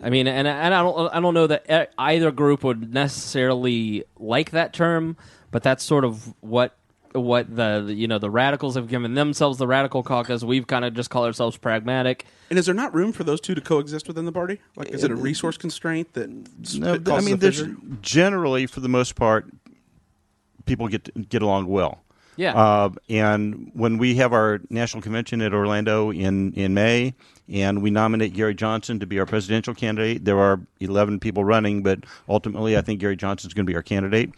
I mean, and I don't know that either group would necessarily like that term, but that's sort of what the radicals have given themselves the radical caucus. We've kind of just called ourselves pragmatic. And is there not room for those two to coexist within the party? Like, is it a resource constraint that no? I mean, there's generally, for the most part, people get along well. Yeah. And when we have our national convention at Orlando in May, and we nominate Gary Johnson to be our presidential candidate, there are 11 people running, but ultimately I think Gary Johnson is going to be our candidate.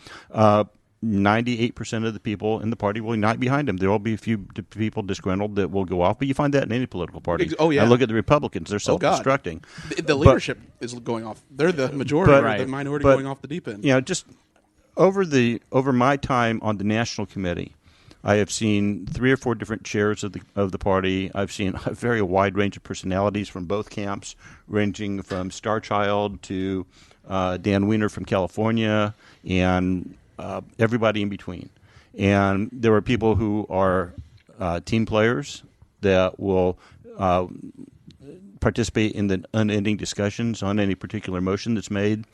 98% of the people in the party will not behind him. There will be a few people disgruntled that will go off, but you find that in any political party. Oh, yeah. I look at the Republicans; they're self-destructing. The leadership is going off. They're the majority, or the minority going off the deep end. You know, just over my time on the national committee, I have seen 3 or 4 different chairs of the party. I've seen a very wide range of personalities from both camps, ranging from Star Child to Dan Weiner from California, and everybody in between. And there are people who are team players that will participate in the unending discussions on any particular motion that's made.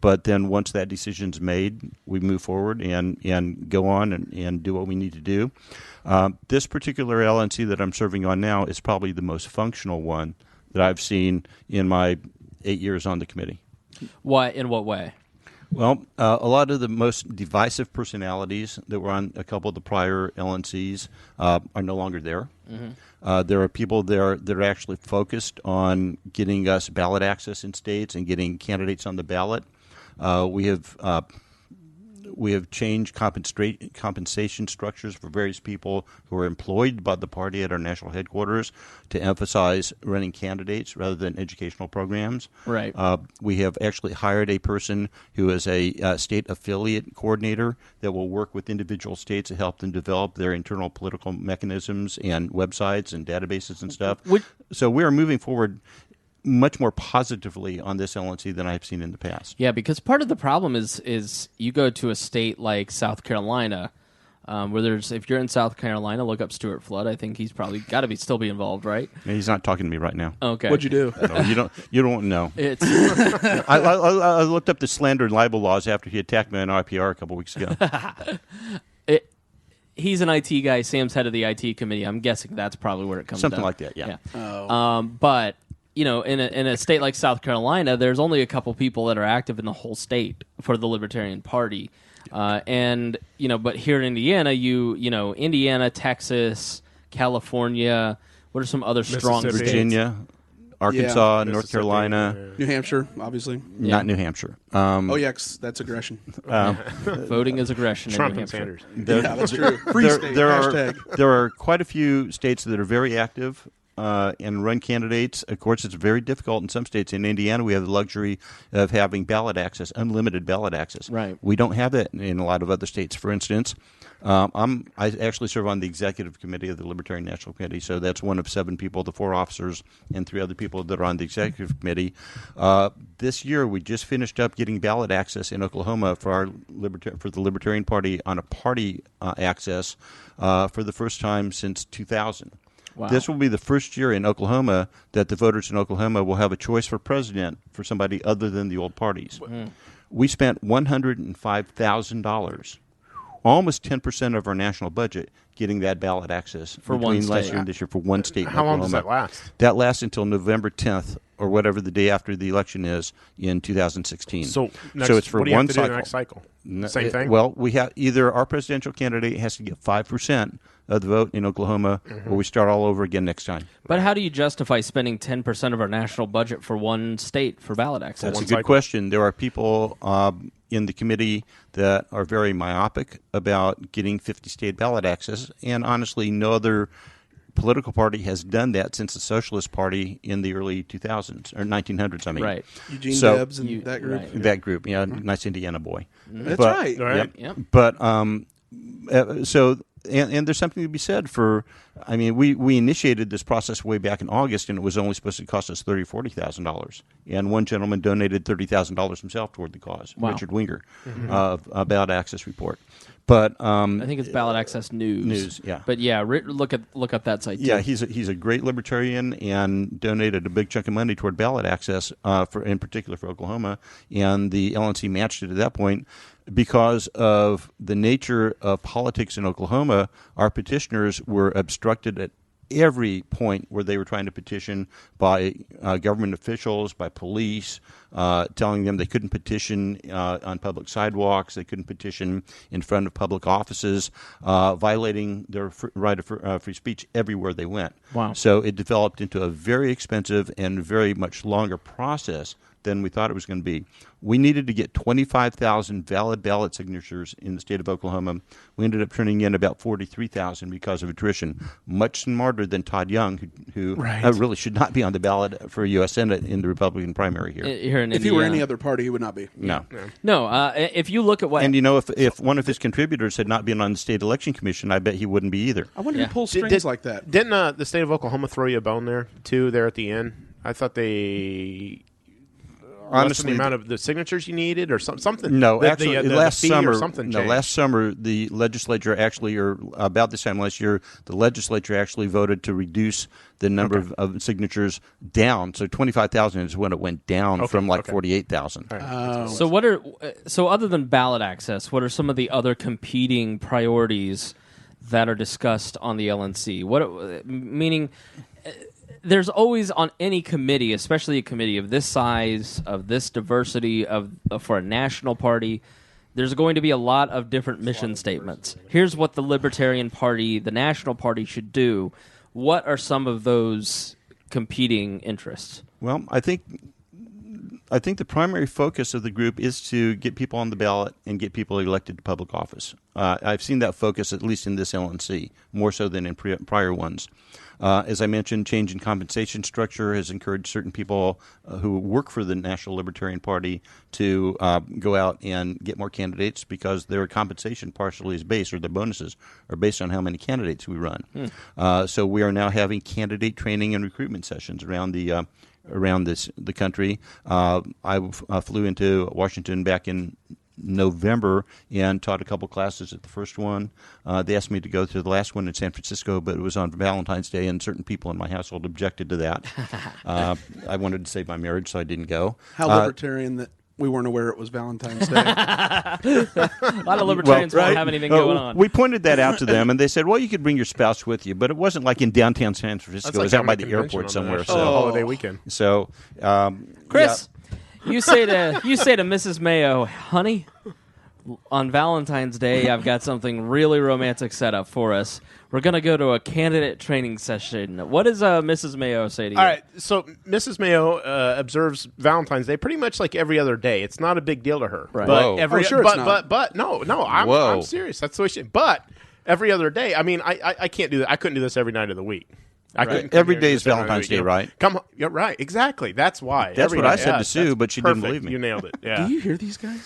But then once that decision's made, we move forward and go on and do what we need to do. This particular LNC that I'm serving on now is probably the most functional one that I've seen in my 8 years on the committee. Why? In what way? Well, a lot of the most divisive personalities that were on a couple of the prior LNCs are no longer there. Mm-hmm. There are people there that are actually focused on getting us ballot access in states and getting candidates on the ballot. We have changed compensation structures for various people who are employed by the party at our national headquarters to emphasize running candidates rather than educational programs. Right. We have actually hired a person who is a state affiliate coordinator that will work with individual states to help them develop their internal political mechanisms and websites and databases and stuff. So we are moving forward much more positively on this LNC than I've seen in the past. Yeah, because part of the problem is you go to a state like South Carolina, where if you're in South Carolina, look up Stuart Flood. I think he's probably got to still be involved, right? Yeah, he's not talking to me right now. Okay. What'd you do? No, you don't know. It's I looked up the slander and libel laws after he attacked me on IPR a couple weeks ago. He's an IT guy. Sam's head of the IT committee. I'm guessing that's probably where it comes Something down. like that, yeah. Oh. But you know, in a state like South Carolina, there's only a couple people that are active in the whole state for the Libertarian Party, and you know, but here in Indiana, Indiana, Texas, California. What are some other strong states? Virginia, Arkansas, North Carolina, New Hampshire, obviously. Not New Hampshire. That's aggression. Voting is aggression. Trump in New and Hampshire. Sanders. Yeah, that's true. Free state. There are quite a few states that are very active and run candidates. Of course, it's very difficult in some states. In Indiana, we have the luxury of having ballot access, unlimited ballot access. Right. We don't have that in a lot of other states. For instance, I actually serve on the executive committee of the Libertarian National Committee, so that's one of 7 people, the 4 officers, and 3 other people that are on the executive committee. This year, we just finished up getting ballot access in Oklahoma for the Libertarian Party on a party access for the first time since 2000. Wow. This will be the first year in Oklahoma that the voters in Oklahoma will have a choice for president for somebody other than the old parties. We spent $105,000, almost 10% of our national budget, getting that ballot access for between one state. last year and this year for one state in How Oklahoma. long does that last? That lasts until November 10th or whatever the day after the election is in 2016. So it's for what do you one have to do cycle. the next cycle? Same thing? Well, we have either our presidential candidate has to get 5% of the vote in Oklahoma, or we start all over again next time. But how do you justify spending 10% of our national budget for one state for ballot access? That's a good question. There are people in the committee that are very myopic about getting 50-state ballot access, and honestly, no other political party has done that since the Socialist Party in the early 2000s, or 1900s, I mean. Right. Eugene Debs and that group. Right. That group, yeah, nice Indiana boy. That's right. Yep. But so and there's something to be said for. I mean, we initiated this process way back in August, and it was only supposed to cost us $40,000. And one gentleman donated $30,000 himself toward the cause, Richard Winger, of a Ballot Access report. But I think it's Ballot Access News. Yeah. But yeah, look up that site. Yeah, too. he's a great libertarian and donated a big chunk of money toward ballot access, in particular for Oklahoma. And the LNC matched it at that point. Because of the nature of politics in Oklahoma, our petitioners were obstructed at every point where they were trying to petition by government officials, by police, telling them they couldn't petition on public sidewalks, they couldn't petition in front of public offices, violating their right of free speech everywhere they went. Wow. So it developed into a very expensive and very much longer process than we thought it was going to be. We needed to get 25,000 valid ballot signatures in the state of Oklahoma. We ended up turning in about 43,000 because of attrition, much smarter than Todd Young, who really should not be on the ballot for U.S. Senate in the Republican primary here. If he were any other party, he would not be. No. If you look at what... And if one of his contributors had not been on the state election commission, I bet he wouldn't be either. I wonder who pulls strings like that. Didn't the state of Oklahoma throw you a bone there, too, there at the end? I thought they... Honestly, the amount of the signatures you needed, or something. No, actually, last summer, last summer, the legislature actually, or about this time last year, the legislature actually voted to reduce the number of signatures down. So 25,000 is when it went down from 48,000. Right. So other than ballot access, what are some of the other competing priorities that are discussed on the LNC? Meaning. There's always on any committee, especially a committee of this size, of this diversity, for a national party, there's going to be a lot of different mission statements. Here's what the Libertarian Party, the national party, should do. What are some of those competing interests? Well, I think the primary focus of the group is to get people on the ballot and get people elected to public office. I've seen that focus, at least in this LNC, more so than in prior ones. As I mentioned, change in compensation structure has encouraged certain people who work for the National Libertarian Party to go out and get more candidates because their compensation partially is based, or their bonuses are based on how many candidates we run. So we are now having candidate training and recruitment sessions around the country. I flew into Washington back in November and taught a couple classes at the first one. They asked me to go to the last one in San Francisco, but it was on Valentine's Day, and certain people in my household objected to that. I wanted to save my marriage, so I didn't go. How libertarian that we weren't aware it was Valentine's Day. A lot of libertarians won't have anything going on. We pointed that out to them, and they said, well, you could bring your spouse with you, but it wasn't like in downtown San Francisco. It was out by the airport somewhere. So holiday weekend. So, Chris, you say to Mrs. Mayo, honey, on Valentine's Day, I've got something really romantic set up for us. We're going to go to a candidate training session. What does Mrs. Mayo say to you? All right, so Mrs. Mayo observes Valentine's Day pretty much like every other day. It's not a big deal to her. Right. But Whoa. I'm serious. That's the way she. But every other day, I mean, I can't do that. I couldn't do this every night of the week. Every day is Valentine's Day, right? You're right. Exactly. That's why. That's what I said to Sue, but she didn't believe me. You nailed it. Yeah. Do you hear these guys?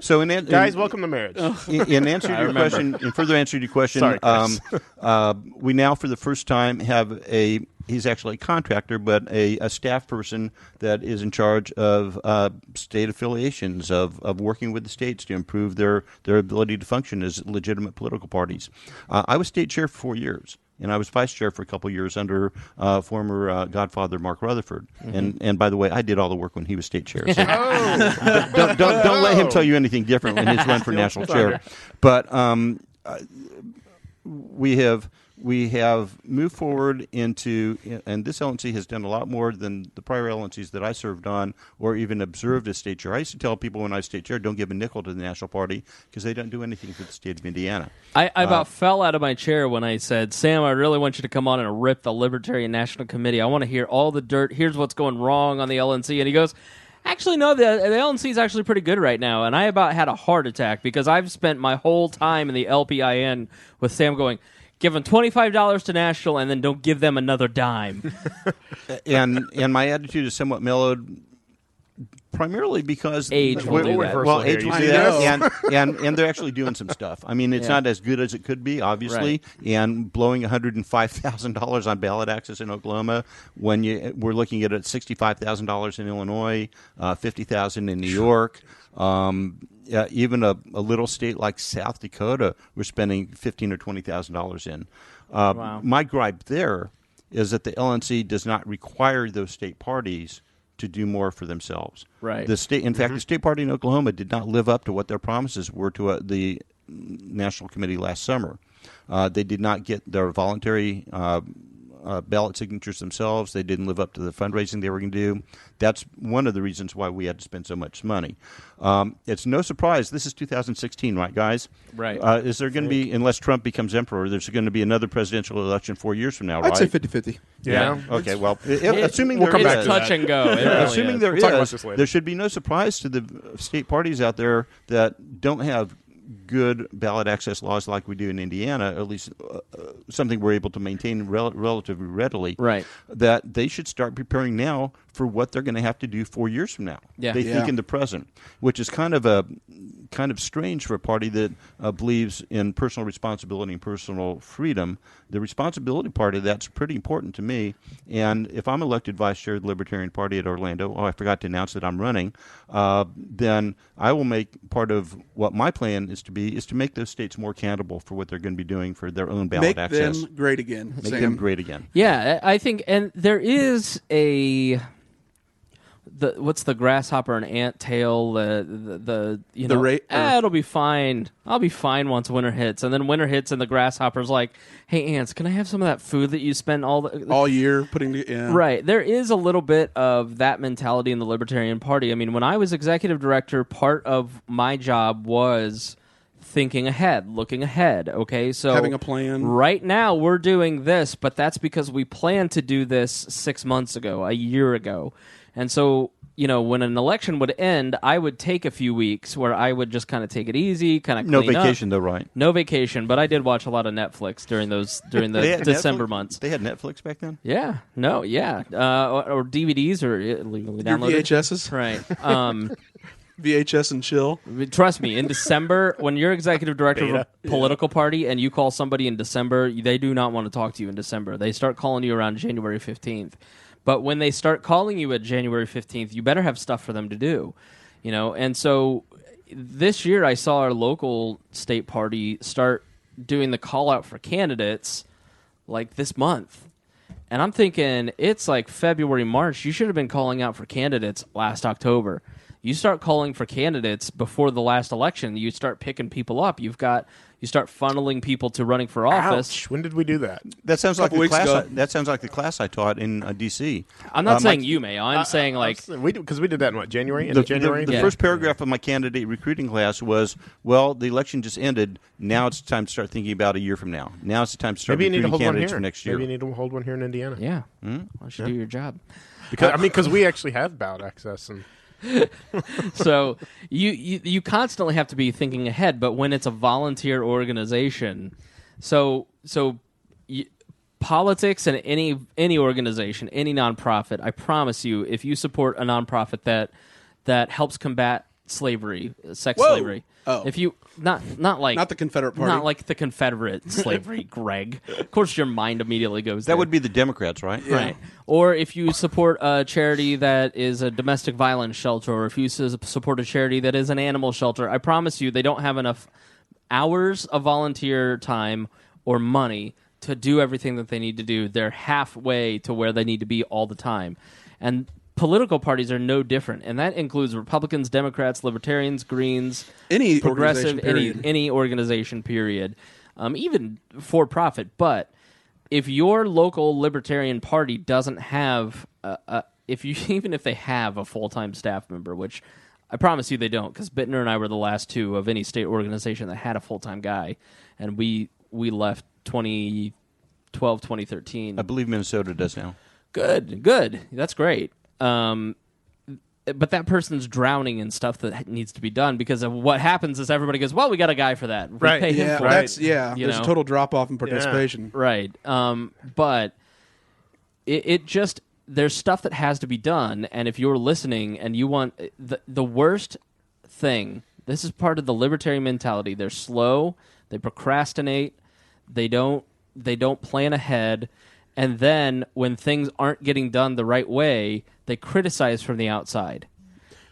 So guys, welcome to marriage. In answer to your question, in further answer to your question, Sorry, we now for the first time have he's actually a contractor, but a staff person that is in charge of state affiliations, of working with the states to improve their ability to function as legitimate political parties. I was state chair for 4 years. And I was vice chair for a couple of years under former Godfather Mark Rutherford. Mm-hmm. And by the way, I did all the work when he was state chair. So don't let him tell you anything different when he's run for national chair. But we have moved forward into, and this LNC has done a lot more than the prior LNCs that I served on or even observed as state chair. I used to tell people when I was state chair, don't give a nickel to the National Party because they don't do anything for the state of Indiana. I about fell out of my chair when I said, Sam, I really want you to come on and rip the Libertarian National Committee. I want to hear all the dirt. Here's what's going wrong on the LNC. And he goes, actually, no, the LNC is actually pretty good right now. And I about had a heart attack because I've spent my whole time in the LPIN with Sam going, give them $25 to National and then don't give them another dime. and my attitude is somewhat mellowed Primarily because age will do that. Well, age will do that, and they're actually doing some stuff. I mean, it's not as good as it could be, obviously, and blowing $105,000 on ballot access in Oklahoma when we're looking at $65,000 in Illinois, $50,000 in New York. Even a little state like South Dakota, we're spending $15,000 or $20,000 in. My gripe there is that the LNC does not require those state parties to do more for themselves. Right. The state, in fact, the state party in Oklahoma did not live up to what their promises were to the National Committee last summer. They did not get their voluntary ballot signatures themselves. They didn't live up to the fundraising they were going to do. That's one of the reasons why we had to spend so much money. It's no surprise. This is 2016, right, guys? Right. Is there going to be, unless Trump becomes emperor, there's going to be another presidential election 4 years from now, right? I'd say 50-50. Yeah. Okay, well, assuming we'll there come is. back to touch and go. Assuming there We'll talk about is, this later. there should be no surprise to the state parties out there that don't have good ballot access laws like we do in Indiana, at least something we're able to maintain relatively readily, right? That they should start preparing now for what they're going to have to do 4 years from now. They think in the present, which is kind of strange for a party that believes in personal responsibility and personal freedom. The responsibility part of that's pretty important to me. And if I'm elected vice chair of the Libertarian Party at Orlando, I forgot to announce that I'm running, then I will make part of what my plan is to make those states more accountable for what they're going to be doing for their own ballot access. Make them great again. Make them great again. Yeah, I think, and there is what's the grasshopper and ant tail? It'll be fine. I'll be fine once winter hits, and then winter hits, and the grasshopper's like, "Hey, ants, can I have some of that food that you spend all year putting in?" Right. There is a little bit of that mentality in the Libertarian Party. I mean, when I was executive director, part of my job was thinking ahead, looking ahead. Okay, so having a plan. Right now, we're doing this, but that's because we planned to do this 6 months ago, a year ago. And so, when an election would end, I would take a few weeks where I would just kind of take it easy, kind of clean No vacation, though, right? No vacation, but I did watch a lot of Netflix during the December months. They had Netflix back then? Yeah. No, yeah. Or DVDs or illegally downloaded. VHSs? Right. VHS and chill. Trust me, in December, when you're executive director of a political party and you call somebody in December, they do not want to talk to you in December. They start calling you around January 15th. But when they start calling you at January 15th, you better have stuff for them to do, And so this year I saw our local state party start doing the call out for candidates like this month. And I'm thinking it's like February, March. You should have been calling out for candidates last October. You start calling for candidates before the last election. You start picking people up. You start funneling people to running for office. Ouch. When did we do that? That sounds like the class. That sounds like the class I taught in D.C. I'm not saying you, Mayo. I'm saying because we did that in what, January? The first paragraph of my candidate recruiting class was, well, the election just ended. Now it's time to start thinking about a year from now. Now it's the time to start recruiting candidates for next year. Maybe you need to hold one here in Indiana. Yeah. Why don't you do your job? Because we actually have ballot access and. So you constantly have to be thinking ahead, but when it's a volunteer organization, politics and any organization, any nonprofit, I promise you, if you support a nonprofit that helps combat slavery, sex slavery, if you not the Confederate Party, not like the Confederate slavery, Greg. Of course, your mind immediately goes there. That would be the Democrats, right? Yeah. Right. Or if you support a charity that is a domestic violence shelter, or if you support a charity that is an animal shelter, I promise you they don't have enough hours of volunteer time or money to do everything that they need to do. They're halfway to where they need to be all the time. And political parties are no different, and that includes Republicans, Democrats, Libertarians, Greens, any progressive, organization, any organization, period, even for profit. But if your local Libertarian Party doesn't have, even if they have a full-time staff member, which I promise you they don't, because Bittner and I were the last two of any state organization that had a full-time guy, and we left 2012, 2013. I believe Minnesota does now. Good. That's great. But that person's drowning in stuff that needs to be done because of what happens is everybody goes, well, we got a guy for that. We pay him for it. There's a total drop-off in participation. Right. But it just, there's stuff that has to be done, and if you're listening and you want the worst thing, this is part of the libertarian mentality. They're slow, they procrastinate, they don't plan ahead, and then when things aren't getting done the right way, they criticize from the outside.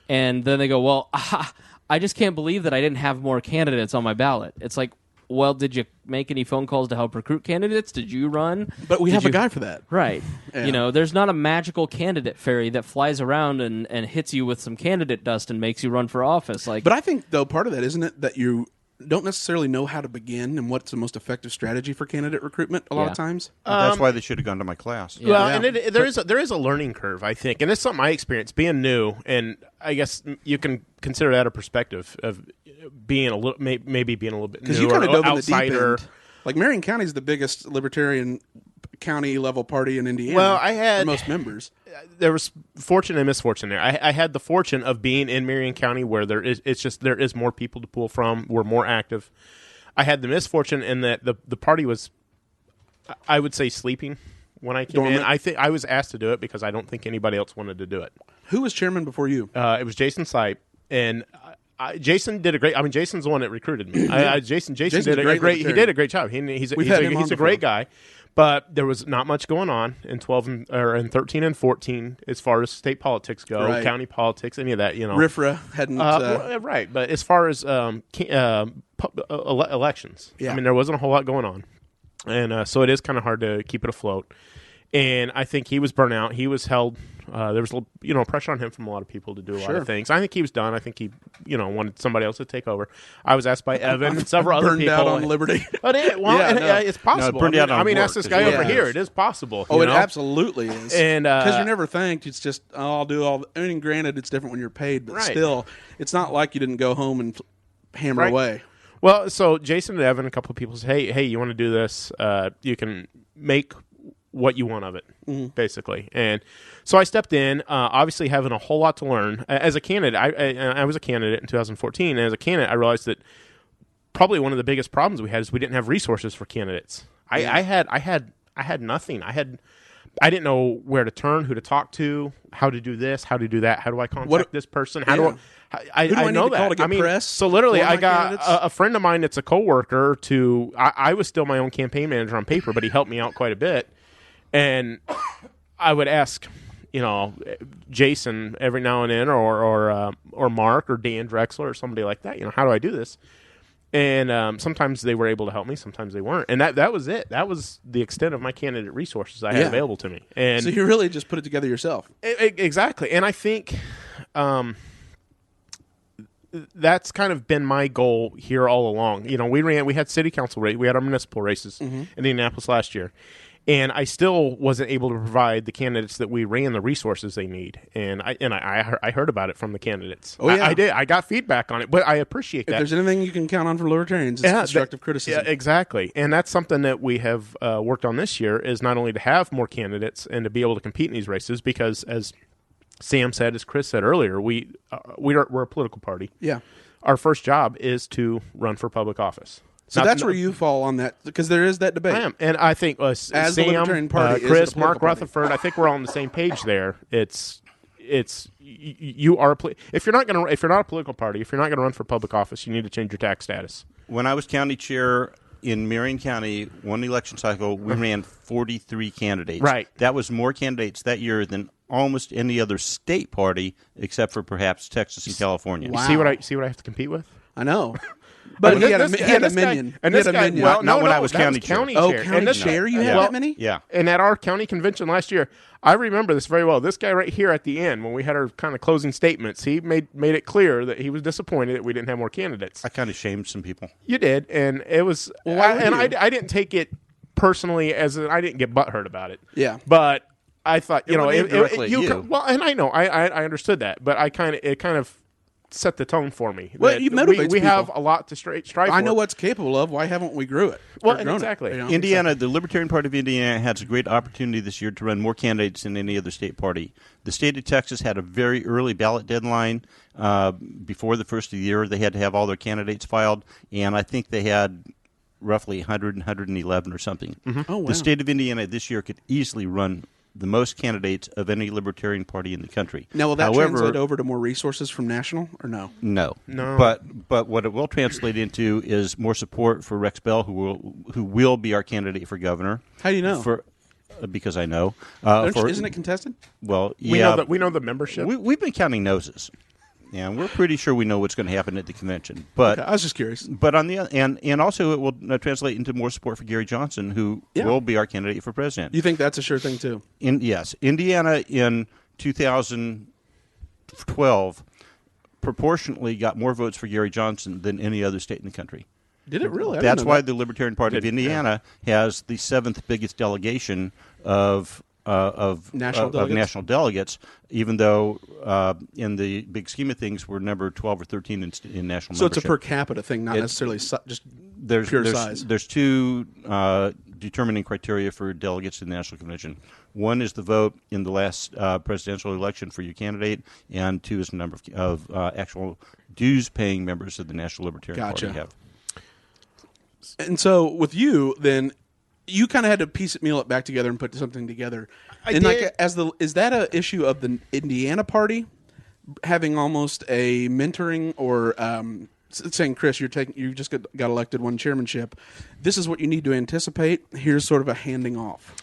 And then they go, well, I just can't believe that I didn't have more candidates on my ballot. It's like, well, did you make any phone calls to help recruit candidates? Did you run? But we have a guy for that. Right. Yeah. There's not a magical candidate fairy that flies around and hits you with some candidate dust and makes you run for office. But I think, though, part of that, isn't it, that you don't necessarily know how to begin and what's the most effective strategy for candidate recruitment a lot of times? That's why they should have gone to my class. Yeah. Well, and there is a learning curve, I think, and it's something I experienced being new, and I guess you can consider that a perspective of being a little, maybe being a little bit new, because you kind of dove in the outsider. deep end. Like Marion County is the biggest libertarian county level party in Indiana. Well, I had for most members. There was fortune and misfortune there. I had the fortune of being in Marion County where there is more people to pull from. We're more active. I had the misfortune in that the party was, I would say, sleeping when I came in. I think I was asked to do it because I don't think anybody else wanted to do it. Who was chairman before you? It was Jason Sipe, and Jason did a great. I mean, Jason's the one that recruited me. Jason did a great. He did a great job. He's a great guy. But there was not much going on in 13 and 14 as far as state politics go, right. County politics, any of that. RFRA hadn't right. But as far as elections, I mean, there wasn't a whole lot going on, and so it is kind of hard to keep it afloat. And I think he was burnt out. He was held. There was pressure on him from a lot of people to do a lot of things. I think he was done. I think he wanted somebody else to take over. I was asked by Evan and several other people. Burned out on liberty. But it's possible. Ask this guy over here. It is possible. It absolutely is. And because you're never thanked, it's just I'll do all. I mean, granted, it's different when you're paid, but still, it's not like you didn't go home and hammer away. Well, so Jason and Evan, a couple of people said, "Hey, you want to do this? You can make what you want of it, basically." And so I stepped in, obviously having a whole lot to learn. As a candidate, I was a candidate in 2014, and as a candidate, I realized that probably one of the biggest problems we had is we didn't have resources for candidates. I had nothing. I didn't know where to turn, who to talk to, how to do this, how to do that, how do I contact this person, how do I know that? Press so literally, I got candidates? a friend of mine that's a coworker. I was still my own campaign manager on paper, but he helped me out quite a bit. And I would ask, Jason every now and then, or Mark or Dan Drexler or somebody like that. How do I do this? And sometimes they were able to help me, sometimes they weren't. And that was it. That was the extent of my candidate resources I had available to me. And so you really just put it together yourself. Exactly. And I think that's kind of been my goal here all along. We had city council race, we had our municipal races in Indianapolis last year. And I still wasn't able to provide the candidates that we ran the resources they need. And I heard about it from the candidates. Oh, yeah. I did. I got feedback on it, but I appreciate that. If there's anything you can count on for libertarians, it's constructive criticism. Yeah, exactly. And that's something that we have worked on this year, is not only to have more candidates and to be able to compete in these races, because as Sam said, as Chris said earlier, we're a political party. Yeah. Our first job is to run for public office. So that's where you fall on that, because there is that debate. I am, and I think as Sam, the Libertarian Party, Chris, Mark Rutherford, I think we're all on the same page there. You are if you're not a political party, if you're not going to run for public office, you need to change your tax status. When I was county chair in Marion County, one election cycle, we ran 43 candidates. Right, that was more candidates that year than almost any other state party, except for perhaps Texas and California. Wow. See what I have to compete with? I know. But he had a minion. Not when I was county chair. County chair? You had that many? Yeah. And at our county convention last year, I remember this very well. This guy right here at the end, when we had our kind of closing statements, he made it clear that he was disappointed that we didn't have more candidates. I kind of shamed some people. You did, and it was. I didn't take it personally, I didn't get butthurt about it. Yeah. But I thought, you well, and I know, I understood that, but it kind of set the tone for me. Well, you motivate we have a lot to strive for. I know what's capable of. Why haven't we grew it? Well, exactly. Indiana, the Libertarian Party of Indiana has a great opportunity this year to run more candidates than any other state party. The state of Texas had a very early ballot deadline. Before the first of the year, they had to have all their candidates filed, and I think they had roughly 100 and 111 or something. Mm-hmm. Oh, wow. The state of Indiana this year could easily run the most candidates of any Libertarian Party in the country. Now, will that translate over to more resources from national, or no? No. But what it will translate into is more support for Rex Bell, who will be our candidate for governor. How do you know? Because I know. Isn't it contested? Well, yeah. We know the membership. We've been counting noses. Yeah, we're pretty sure we know what's going to happen at the convention. But okay, I was just curious. But on the and also it will translate into more support for Gary Johnson, who will be our candidate for president. You think that's a sure thing too? Yes, Indiana in 2012 proportionately got more votes for Gary Johnson than any other state in the country. Did it really? That's why the Libertarian Party of Indiana has the 7th biggest delegation of national delegates, even though in the big scheme of things we're number 12 or 13 in national membership. So it's a per capita thing, not necessarily just pure size. There's two determining criteria for delegates in the National Convention. One is the vote in the last presidential election for your candidate, and 2 is the number of actual dues-paying members of the National Libertarian Party have. And so with you, then, you kind of had to piece it back together and put something together. Is that a issue of the Indiana party having almost a mentoring or saying, Chris, you just got elected, won chairmanship. This is what you need to anticipate. Here's sort of a handing off.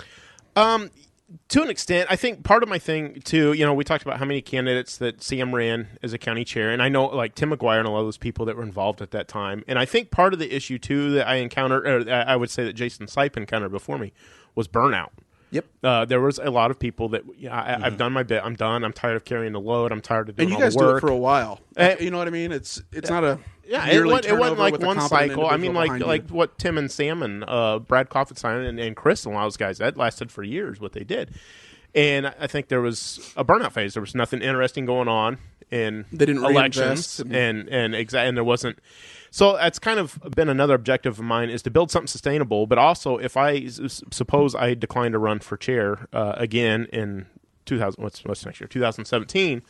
To an extent, I think part of my thing too. We talked about how many candidates that Sam ran as a county chair, and I know like Tim McGuire and a lot of those people that were involved at that time. And I think part of the issue too that I encountered, or I would say that Jason Sipe encountered before me, was burnout. Yep. There was a lot of people that I've done my bit. I'm done. I'm tired of carrying the load. I'm tired of doing all the work. And you guys do it for a while. You know what I mean? It's not a it wasn't like one cycle. I mean, like what Tim and Sam and Brad Coffenstein and Chris and a lot of those guys, that lasted for years. What they did, and I think there was a burnout phase. There was nothing interesting going on in elections, and there wasn't. So that's kind of been another objective of mine, is to build something sustainable. But also, if I suppose I decline to run for chair again in 2017,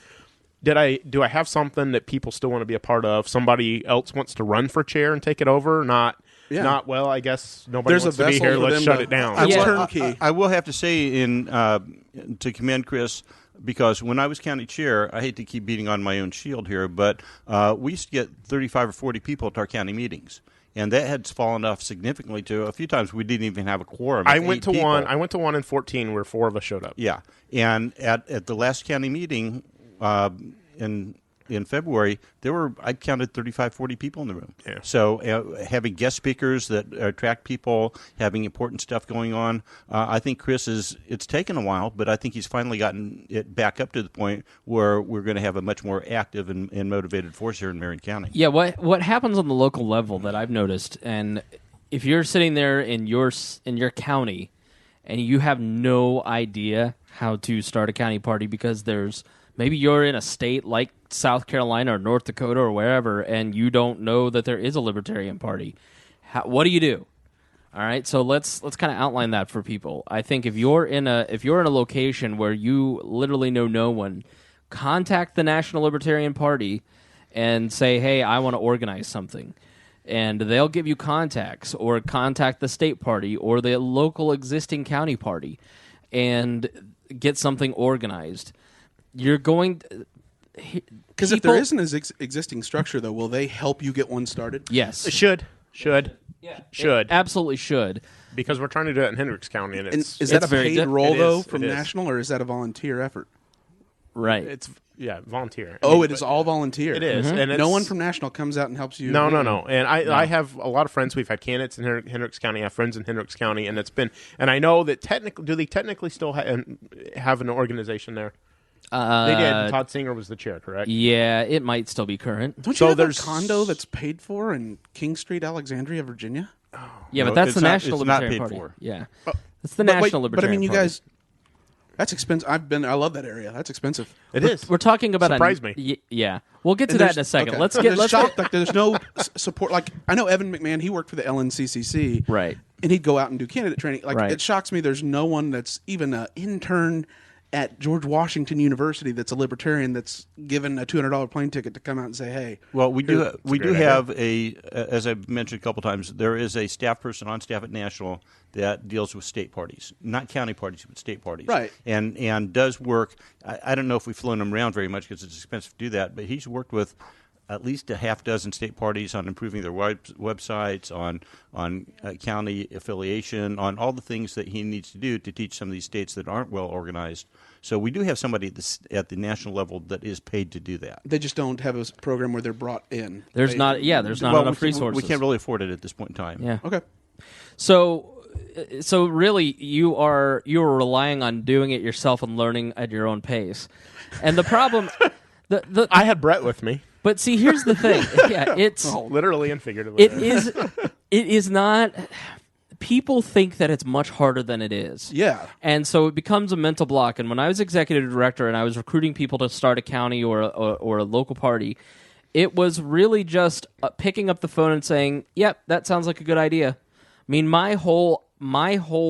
do I have something that people still want to be a part of? Somebody else wants to run for chair and take it over? Not well, I guess nobody wants to be here. Let's shut it down. I will have to say to commend Chris, because when I was county chair, I hate to keep beating on my own shield here, but we used to get 35 or 40 people at our county meetings. And that had fallen off significantly to a few times we didn't even have a quorum. I went to one in 2014 where 4 of us showed up. Yeah. And at the last county meeting in February, I counted 35, 40 people in the room. Yeah. So having guest speakers that attract people, having important stuff going on, I think Chris it's taken a while, but I think he's finally gotten it back up to the point where we're going to have a much more active and motivated force here in Marion County. Yeah, what happens on the local level that I've noticed, and if you're sitting there in your county and you have no idea how to start a county party because maybe you're in a state like South Carolina or North Dakota or wherever, and you don't know that there is a Libertarian Party. What do you do? All right, so let's kind of outline that for people. I think if you're in a location where you literally know no one, contact the National Libertarian Party and say, "Hey, I want to organize something." And they'll give you contacts, or contact the state party or the local existing county party and get something organized. You're going because if there isn't an existing structure, though, will they help you get one started? Yes, it should. Yeah, should. It absolutely should, because we're trying to do it in Hendricks County, and is that a paid role though from national, or is that a volunteer effort? Right. It's volunteer. It is all volunteer. It is, and no one from national comes out and helps you. No. And I have a lot of friends. We've had candidates in Hendricks County. I have friends in Hendricks County, and and I know that do they technically still have an organization there? They did. Todd Singer was the chair, correct? Yeah, it might still be current. Don't you have a condo that's paid for in King Street, Alexandria, Virginia? Yeah, but that's the National Libertarian Party. For. Yeah, it's the National Libertarian Party. But I mean, you guys, that's expensive. I love that area. That's expensive. It is. We're talking about surprise me. Yeah, we'll get to that in a second. Okay. Let's get. Like there's no support. Like I know Evan McMahon. He worked for the LNCCC. Right. And he'd go out and do candidate training. Like it shocks me. There's no one that's even an intern at George Washington University that's a libertarian that's given a $200 plane ticket to come out and say, "Hey." Well, we do have as I've mentioned a couple times, there is a staff person on staff at National that deals with state parties, not county parties, but state parties, right? And does work. I don't know if we've flown him around very much because it's expensive to do that, but he's worked with at least a half dozen state parties on improving their websites, on county affiliation, on all the things that he needs to do to teach some of these states that aren't well organized. So we do have somebody at the national level that is paid to do that. They just don't have a program where they're brought in. There's not enough resources. We can't really afford it at this point in time. Yeah. Okay. So really, you are relying on doing it yourself and learning at your own pace. And the problem, I had Brett with me. But see, here's the thing. Yeah, it's literally and figuratively. It is not. People think that it's much harder than it is. Yeah. And so it becomes a mental block. And when I was executive director and I was recruiting people to start a county or a local party, it was really just picking up the phone and saying, "Yep, that sounds like a good idea." I mean, my whole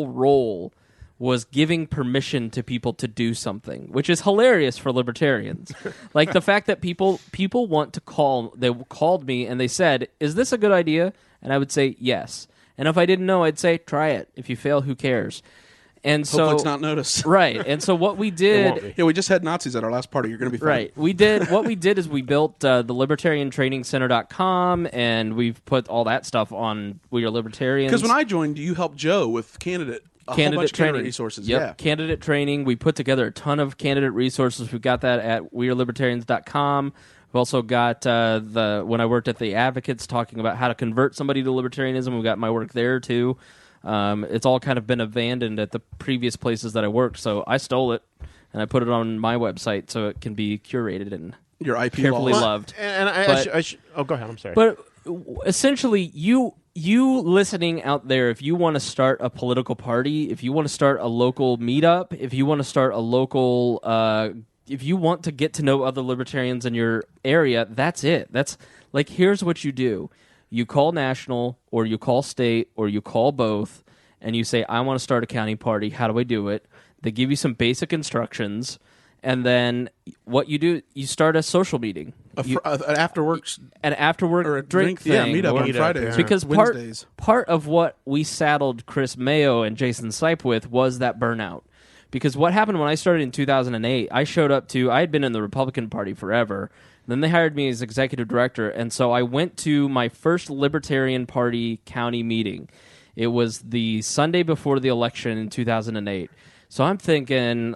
role was giving permission to people to do something, which is hilarious for libertarians. Like the fact that people want to call. They called me and they said, "Is this a good idea?" And I would say, "Yes." And if I didn't know, I'd say, "Try it. If you fail, who cares?" And so hopefully it's not noticed. Right. And so what we did... Yeah, we just had Nazis at our last party. You're going to be fine. Right. What we did is we built the libertariantrainingcenter.com, and we've put all that stuff on We Are Libertarians. Because when I joined, you helped Joe with candidate training resources. Yep. Yeah. Candidate training. We put together a ton of candidate resources. We've got that at wearelibertarians.com. We've also got when I worked at the Advocates talking about how to convert somebody to libertarianism. We've got my work there too. It's all kind of been abandoned at the previous places that I worked, so I stole it and I put it on my website so it can be curated and your IP carefully loved. And go ahead. I'm sorry. But essentially, you listening out there, if you want to start a political party, if you want to start a local meetup, if you want to start a local if you want to get to know other libertarians in your area, that's it. That's like, here's what you do. You call national, or you call state, or you call both, and you say, "I want to start a county party. How do I do it?" They give you some basic instructions, and then what you do, you start a social meeting. An after-work or a drink thing. Yeah, meetup on Fridays. Because Wednesdays. part of what we saddled Chris Mayo and Jason Sipe with was that burnout. Because what happened when I started in 2008, I had been in the Republican Party forever. Then they hired me as executive director, and so I went to my first Libertarian Party county meeting. It was the Sunday before the election in 2008. So I'm thinking,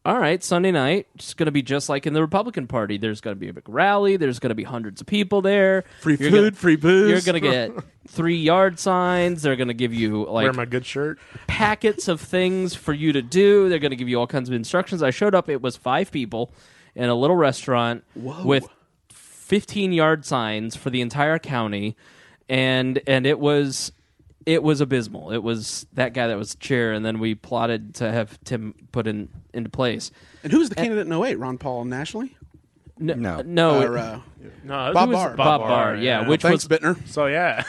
all right, Sunday night, it's going to be just like in the Republican Party. There's going to be a big rally. There's going to be hundreds of people there. Free food, free booze. You're going to get 3 yard signs. They're going to give you wear my good shirt, packets of things for you to do. They're going to give you all kinds of instructions. I showed up. It was 5 people in a little restaurant with 15 yard signs for the entire county, and it was abysmal. It was that guy that was chair, and then we plotted to have Tim put into place. And who was the candidate in 08? Ron Paul nationally? No. Bob Barr. Bob Barr, yeah. Which Thanks, was Bittner. So yeah,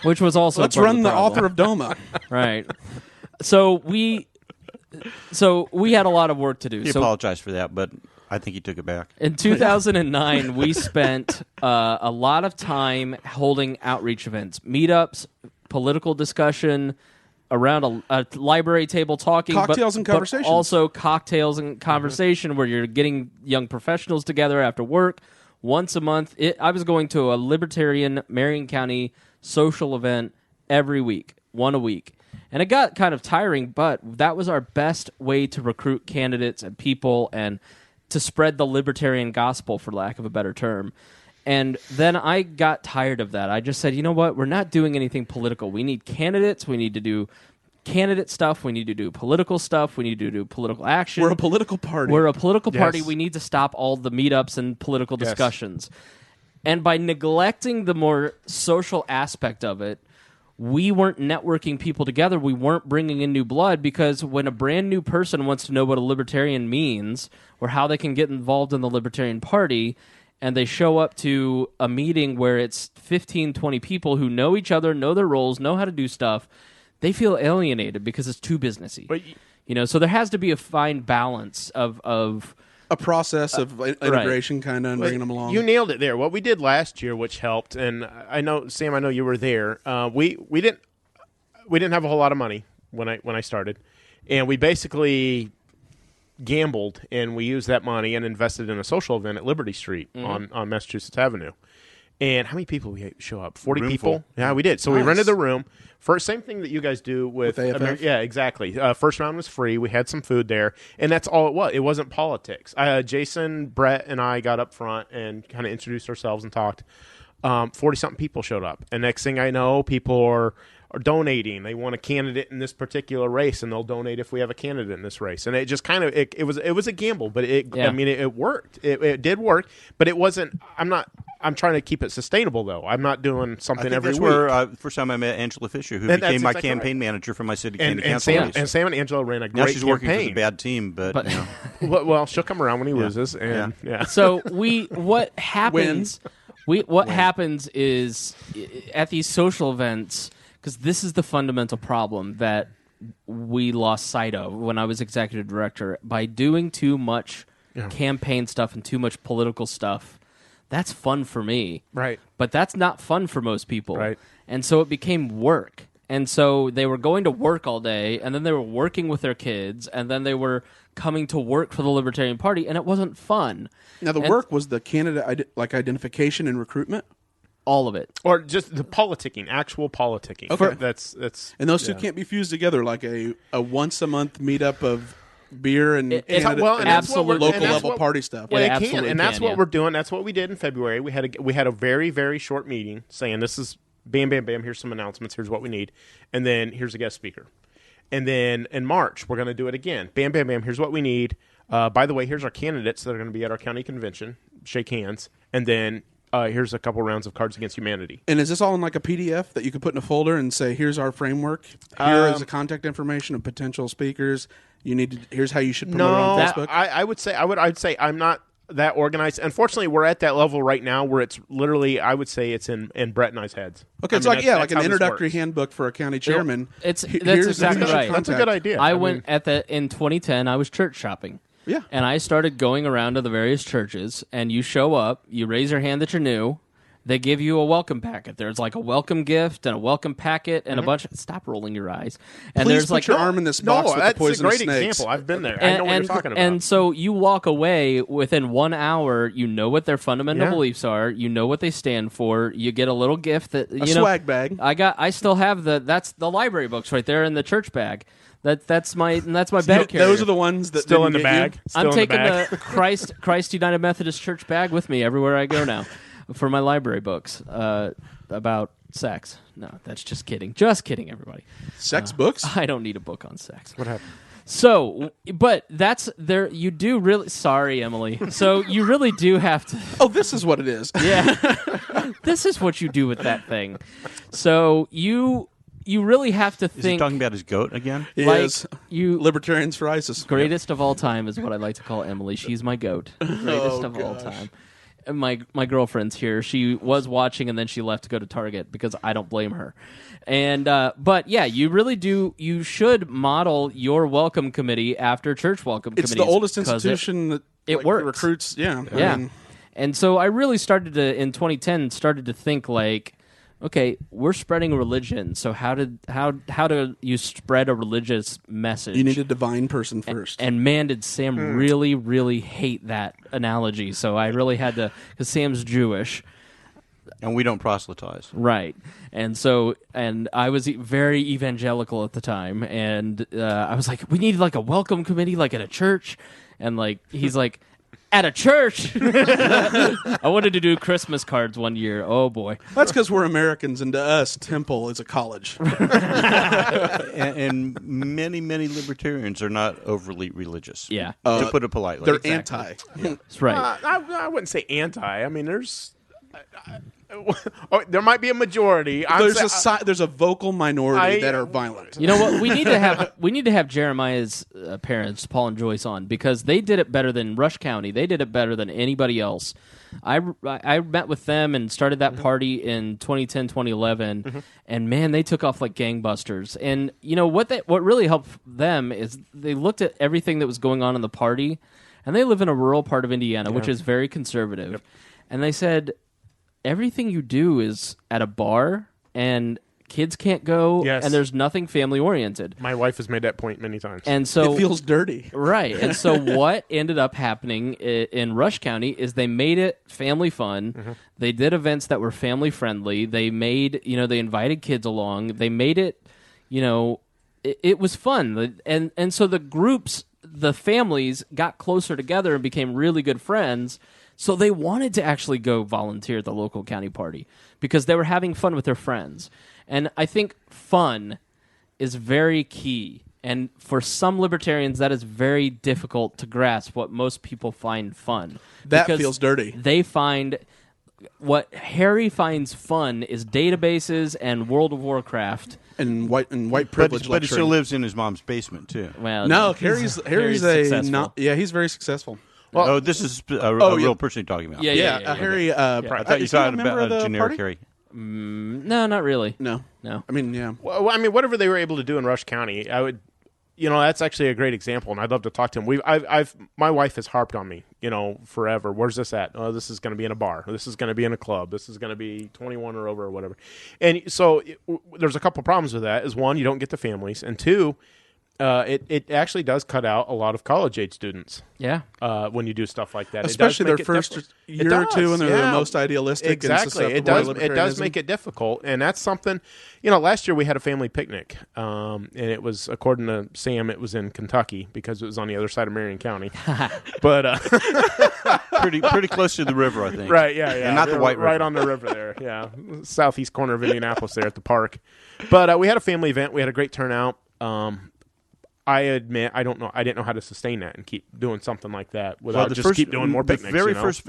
which was also let's run the author of DOMA. Right. So we had a lot of work to do. He apologized for that, but I think he took it back. In 2009, we spent a lot of time holding outreach events, meetups, political discussion, around a library table talking. Cocktails and conversation. But also cocktails and conversation where you're getting young professionals together after work once a month. I was going to a Libertarian Marion County social event every week, one a week. And it got kind of tiring, but that was our best way to recruit candidates and people and to spread the libertarian gospel, for lack of a better term. And then I got tired of that. I just said, you know what? We're not doing anything political. We need candidates. We need to do candidate stuff. We need to do political stuff. We need to do political action. We're a political party. Yes. We need to stop all the meetups and political discussions. And by neglecting the more social aspect of it, we weren't networking people together. We weren't bringing in new blood, because when a brand new person wants to know what a libertarian means or how they can get involved in the Libertarian Party, and they show up to a meeting where it's 15, 20 people who know each other, know their roles, know how to do stuff, they feel alienated because it's too businessy. But So there has to be a fine balance of a process of integration, kind of, and bringing them along. You nailed it there. What we did last year, which helped, and I know, Sam, I know you were there. We didn't have a whole lot of money when I started, and we basically gambled, and we used that money and invested in a social event at Liberty Street on Massachusetts Avenue. And how many people we show up? 40 people? Yeah, we did. So we rented the room. Same thing that you guys do with AFF? Yeah, exactly. First round was free. We had some food there, and that's all it was. It wasn't politics. Jason, Brett, and I got up front and kind of introduced ourselves and talked. 40-something people showed up. And next thing I know, people are donating. They want a candidate in this particular race, and they'll donate if we have a candidate in this race. And it just kind of it was a gamble, but it worked. It did work, but it wasn't. I'm trying to keep it sustainable, though. I'm not doing something every week. Where first time I met Angela Fisher, who became my campaign manager for my city council race. And Sam and Angela ran a great campaign. Now she's working campaign. for the bad team, but you know. Well, she'll come around when he loses. And, So what happens? Happens is at these social events, because this is the fundamental problem that we lost sight of when I was executive director. By doing too much campaign stuff and too much political stuff, that's fun for me. Right. But that's not fun for most people. Right. And so it became work. And so they were going to work all day, and then they were working with their kids, and then they were coming to work for the Libertarian Party, and it wasn't fun. Now, work was the candidate identification and recruitment? All of it. Or just the politicking, actual politicking. Okay. That's and those two can't be fused together like a once-a-month meetup of beer and absolute local-level party stuff. Well, it can, and that's what we're doing. That's what we did in February. We had a very, very short meeting saying this is bam, bam, bam, here's some announcements, here's what we need, and then here's a guest speaker. And then in March, we're going to do it again. Bam, bam, bam, here's what we need. By the way, here's our candidates that are going to be at our county convention. Shake hands. And then here's a couple rounds of Cards Against Humanity. And is this all in like a PDF that you could put in a folder and say, here's our framework, here is the contact information of potential speakers, here's how you should promote it on Facebook? I'd say I'm not that organized. Unfortunately, we're at that level right now where it's literally, I would say it's in Brett and I's heads. Okay, it's like an introductory handbook for a county chairman. That's exactly right. That's a good idea. I went in 2010. I was church shopping. Yeah, and I started going around to the various churches, and you show up, you raise your hand that you're new. They give you a welcome packet. There's like a welcome gift and a welcome packet and a bunch. Stop rolling your eyes. And please there's put your arm in this box with the poisonous that's a great snakes. example. I've been there. I know what you're talking about. And so you walk away within 1 hour. You know what their fundamental beliefs are. You know what they stand for. You get a little gift that a swag bag. I still have that's the library books right there in the church bag. That's my bag carrier. Those are the ones that still in the bag. I'm taking the Christ United Methodist Church bag with me everywhere I go now for my library books about sex. No, that's just kidding. Just kidding, everybody. Sex books? I don't need a book on sex. What happened? So, but that's there. You do really. Sorry, Emily. So you really do have to. Oh, this is what it is. Yeah, this is what you do with that thing. So you really have to think. Is he talking about his goat again? Yes. Libertarians for ISIS. Greatest of all time is what I like to call Emily. She's my goat. Greatest of all time. And my girlfriend's here. She was watching and then she left to go to Target because I don't blame her. And but yeah, you really do. You should model your welcome committee after church welcome committees. It's the oldest institution that works. Recruits. Yeah. Yeah. And so I really started to think like, okay, we're spreading religion. So how do you spread a religious message? You need a divine person first. And man, did Sam really, really hate that analogy. So I really had to, because Sam's Jewish. And we don't proselytize. Right. And so, and I was very evangelical at the time. And I was like, we need like a welcome committee, like at a church. And like, he's like, at a church. I wanted to do Christmas cards one year. Oh boy, that's because we're Americans, and to us, temple is a college. and many libertarians are not overly religious. Yeah, to put it politely, they're anti. Yeah. That's right. I wouldn't say anti. I mean, there might be a majority. There's a vocal minority that are violent. You know what? We need to have Jeremiah's parents, Paul and Joyce, on because they did it better than Rush County. They did it better than anybody else. I met with them and started that party in 2010, 2011, and man, they took off like gangbusters. And you know what really helped them is they looked at everything that was going on in the party, and they live in a rural part of Indiana, which is very conservative. Yep. And they said, everything you do is at a bar, and kids can't go, and there's nothing family-oriented. My wife has made that point many times. And so it feels dirty. Right. And so what ended up happening in Rush County is they made it family fun. They did events that were family-friendly. They made, they invited kids along. They made it, it was fun. And so the groups, the families got closer together and became really good friends. So they wanted to actually go volunteer at the local county party because they were having fun with their friends. And I think fun is very key. And for some libertarians, that is very difficult to grasp what most people find fun. That feels dirty. They find what Harry finds fun is databases and World of Warcraft. And white privilege, but he still lives in his mom's basement too. Well, no, Harry's he's very successful. Well, this is a real person you're talking about. Yeah. Harry. I thought you thought about a generic Harry. No, not really. No. I mean, yeah. Well, I mean, whatever they were able to do in Rush County, I would. That's actually a great example, and I'd love to talk to him. My wife has harped on me, forever. Where's this at? Oh, this is going to be in a bar. This is going to be in a club. This is going to be 21 or over or whatever. And so there's a couple problems with that. Is one, you don't get the families, and two, it actually does cut out a lot of college-age students. Yeah. When you do stuff like that. Especially their first year or two when they're the most idealistic. Exactly. And it does make it difficult. And that's something, last year we had a family picnic. And it was, according to Sam, it was in Kentucky because it was on the other side of Marion County. But pretty close to the river, I think. Right, yeah. And not the White River. Right on the river there, yeah. Southeast corner of Indianapolis there at the park. But we had a family event. We had a great turnout. I admit, I didn't know how to sustain that and keep doing something like that without keep doing more picnics. The very first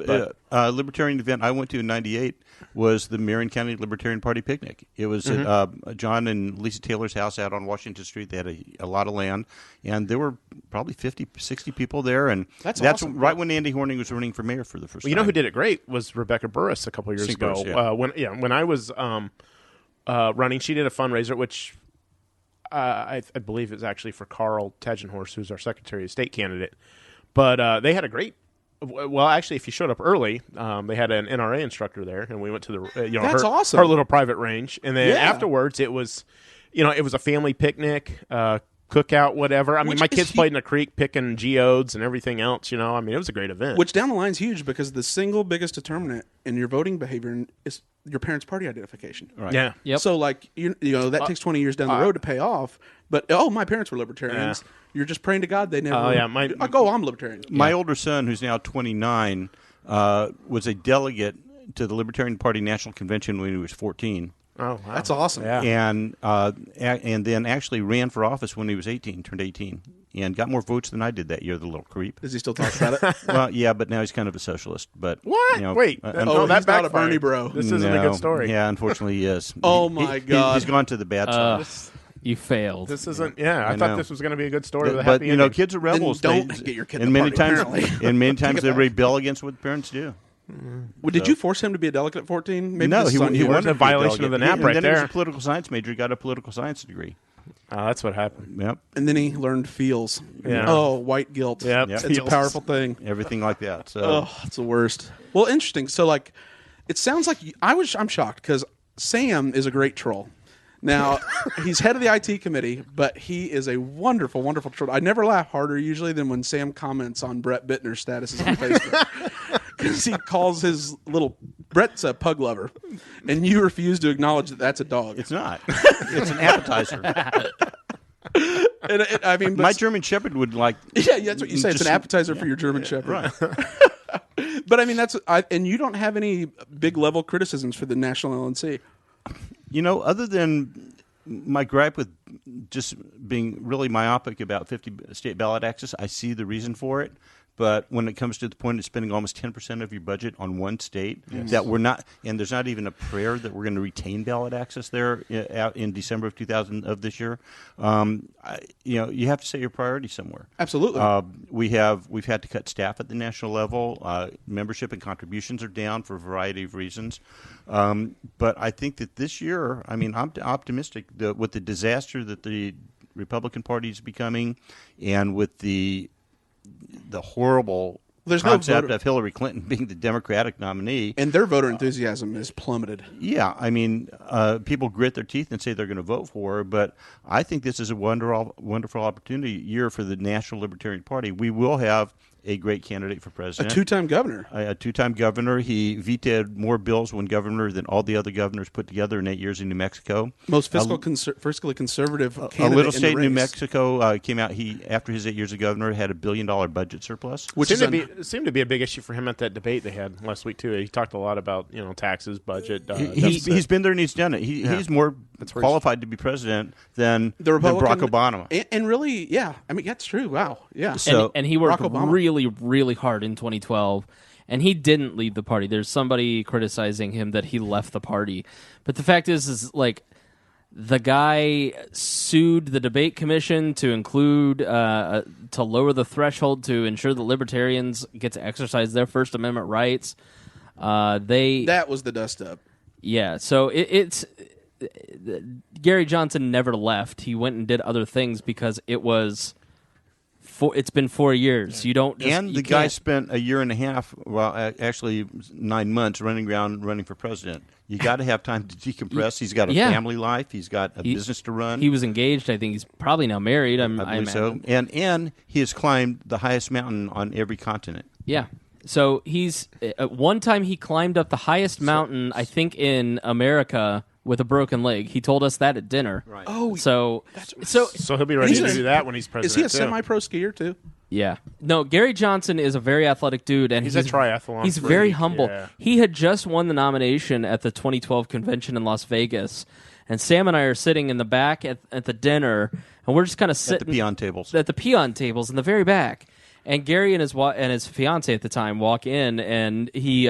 Libertarian event I went to in '98 was the Marion County Libertarian Party picnic. It was at John and Lisa Taylor's house out on Washington Street. They had a lot of land, and there were probably 50, 60 people there. And that's awesome. Right when Andy Horning was running for mayor for the first time. You know who did it great was Rebecca Burris a couple of years ago. Yeah. When I was running, she did a fundraiser, which I believe it's actually for Carl Tegenhorst, who's our Secretary of State candidate. But they had a great. Well, actually, if you showed up early, they had an NRA instructor there, and we went to the That's awesome. Her little private range, and then afterwards it was, it was a family picnic, cookout, whatever. I mean, my kids played in the creek picking geodes and everything else. It was a great event. Which down the line's huge because the single biggest determinant in your voting behavior is your parents' party identification. Right. Yeah. Yep. So that takes 20 years down the road to pay off. But my parents were libertarians. Yeah. You're just praying to God they never. I'm libertarian. My older son, who's now 29, was a delegate to the Libertarian Party National Convention when he was 14. Oh, wow. That's awesome. Yeah. And then actually ran for office when he was 18, turned 18, and got more votes than I did that year, the little creep. Does he still talk about it? Well, yeah, but now he's kind of a socialist. But what? Wait. That's not a Bernie bro. This isn't a good story. Yeah, unfortunately he is. Oh, my God. He's gone to the bad side. You failed. This isn't. Yeah, I thought this was going to be a good story. But kids are rebels. Then don't get your kid. And many times they rebel against what parents do. Well, did you force him to be a delegate at 14? Maybe no, he was a violation of the NAP right there. Then he was a political science major. He got a political science degree. That's what happened. Yep. And then he learned feels. Yeah. Oh, white guilt. Yep. It's a powerful thing. Everything like that. So. It's the worst. Well, interesting. So, it sounds like I'm shocked because Sam is a great troll. Now, he's head of the IT committee, but he is a wonderful, wonderful troll. I never laugh harder usually than when Sam comments on Brett Bittner's statuses on Facebook. Because he calls Brett's a pug lover, and you refuse to acknowledge that that's a dog. It's not. It's an appetizer. My German Shepherd would like. Yeah, that's what you say. It's an appetizer for your German Shepherd. Right. But and you don't have any big level criticisms for the National LNC. Other than my gripe with just being really myopic about 50 state ballot access, I see the reason for it. But when it comes to the point of spending almost 10% of your budget on one state, that we're not, and there's not even a prayer that we're going to retain ballot access there out in December of 2000 of this year, you have to set your priorities somewhere. Absolutely. We've had to cut staff at the national level. Membership and contributions are down for a variety of reasons. But I think that this year, I'm optimistic with the disaster that the Republican Party is becoming, and with the horrible concept of Hillary Clinton being the Democratic nominee. And their voter enthusiasm has plummeted. Yeah, people grit their teeth and say they're going to vote for her, but I think this is a wonderful opportunity year for the National Libertarian Party. We will have a great candidate for president. A two-time governor. A two-time governor. He vetoed more bills when governor than all the other governors put together in 8 years in New Mexico. Most fiscally conservative candidate a little state in New Mexico came out. He, after his 8 years as governor, had $1 billion budget surplus. Which seemed to be a big issue for him at that debate they had last week, too. He talked a lot about taxes, budget. He's been there and he's done it. He's more qualified to be president than Barack Obama. And really, that's true. Wow. Yeah. So, and he worked really, really hard in 2012, and he didn't leave the party. There's somebody criticizing him that he left the party. But the fact is the guy sued the debate commission to include, to lower the threshold to ensure that libertarians get to exercise their First Amendment rights. That was the dust-up. Yeah, so it's... Gary Johnson never left. He went and did other things because it's been 4 years. You don't. The guy spent a year and a half, actually 9 months, running for president. You got to have time to decompress. He's got a family life. He's got a business to run. He was engaged. I think he's probably now married. I believe so. And he has climbed the highest mountain on every continent. Yeah. So he's at one time he climbed up the highest mountain, I think, in America with a broken leg. He told us that at dinner. Right. Oh, so he'll be ready to do that when he's president. Is he a semi-pro skier too? Yeah. No, Gary Johnson is a very athletic dude, and he's a triathlon. He's very humble. Yeah. He had just won the nomination at the 2012 convention in Las Vegas, and Sam and I are sitting in the back at the dinner, and we're just kind of sitting at the peon tables. At the peon tables in the very back, and Gary and his fiance at the time walk in, and he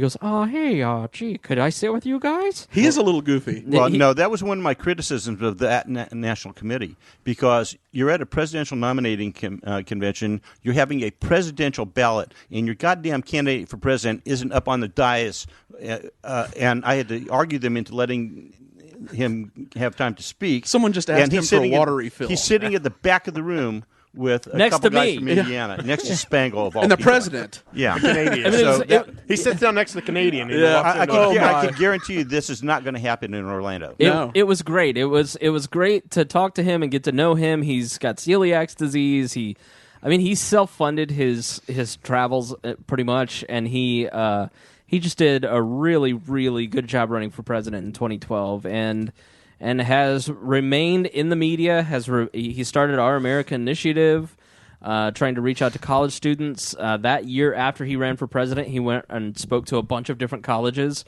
goes, "Oh, hey, gee, could I sit with you guys?" He is a little goofy. Well, no, that was one of my criticisms of that national committee, because you're at a presidential nominating convention, you're having a presidential ballot, and your goddamn candidate for president isn't up on the dais, and I had to argue them into letting him have time to speak. Someone just asked him for a water refill. He's sitting at the back of the room with a next couple to guys me. from Indiana, next to Spangle of all and the people. president. Yeah. Canadian. He sits down next to the Canadian. And I can guarantee you this is not going to happen in Orlando. It was great. It was great to talk to him and get to know him. He's got celiac disease. He self-funded his travels pretty much, and he just did a really, really good job running for president in 2012, and has remained in the media. He started Our American Initiative, trying to reach out to college students. That year after he ran for president, he went and spoke to a bunch of different colleges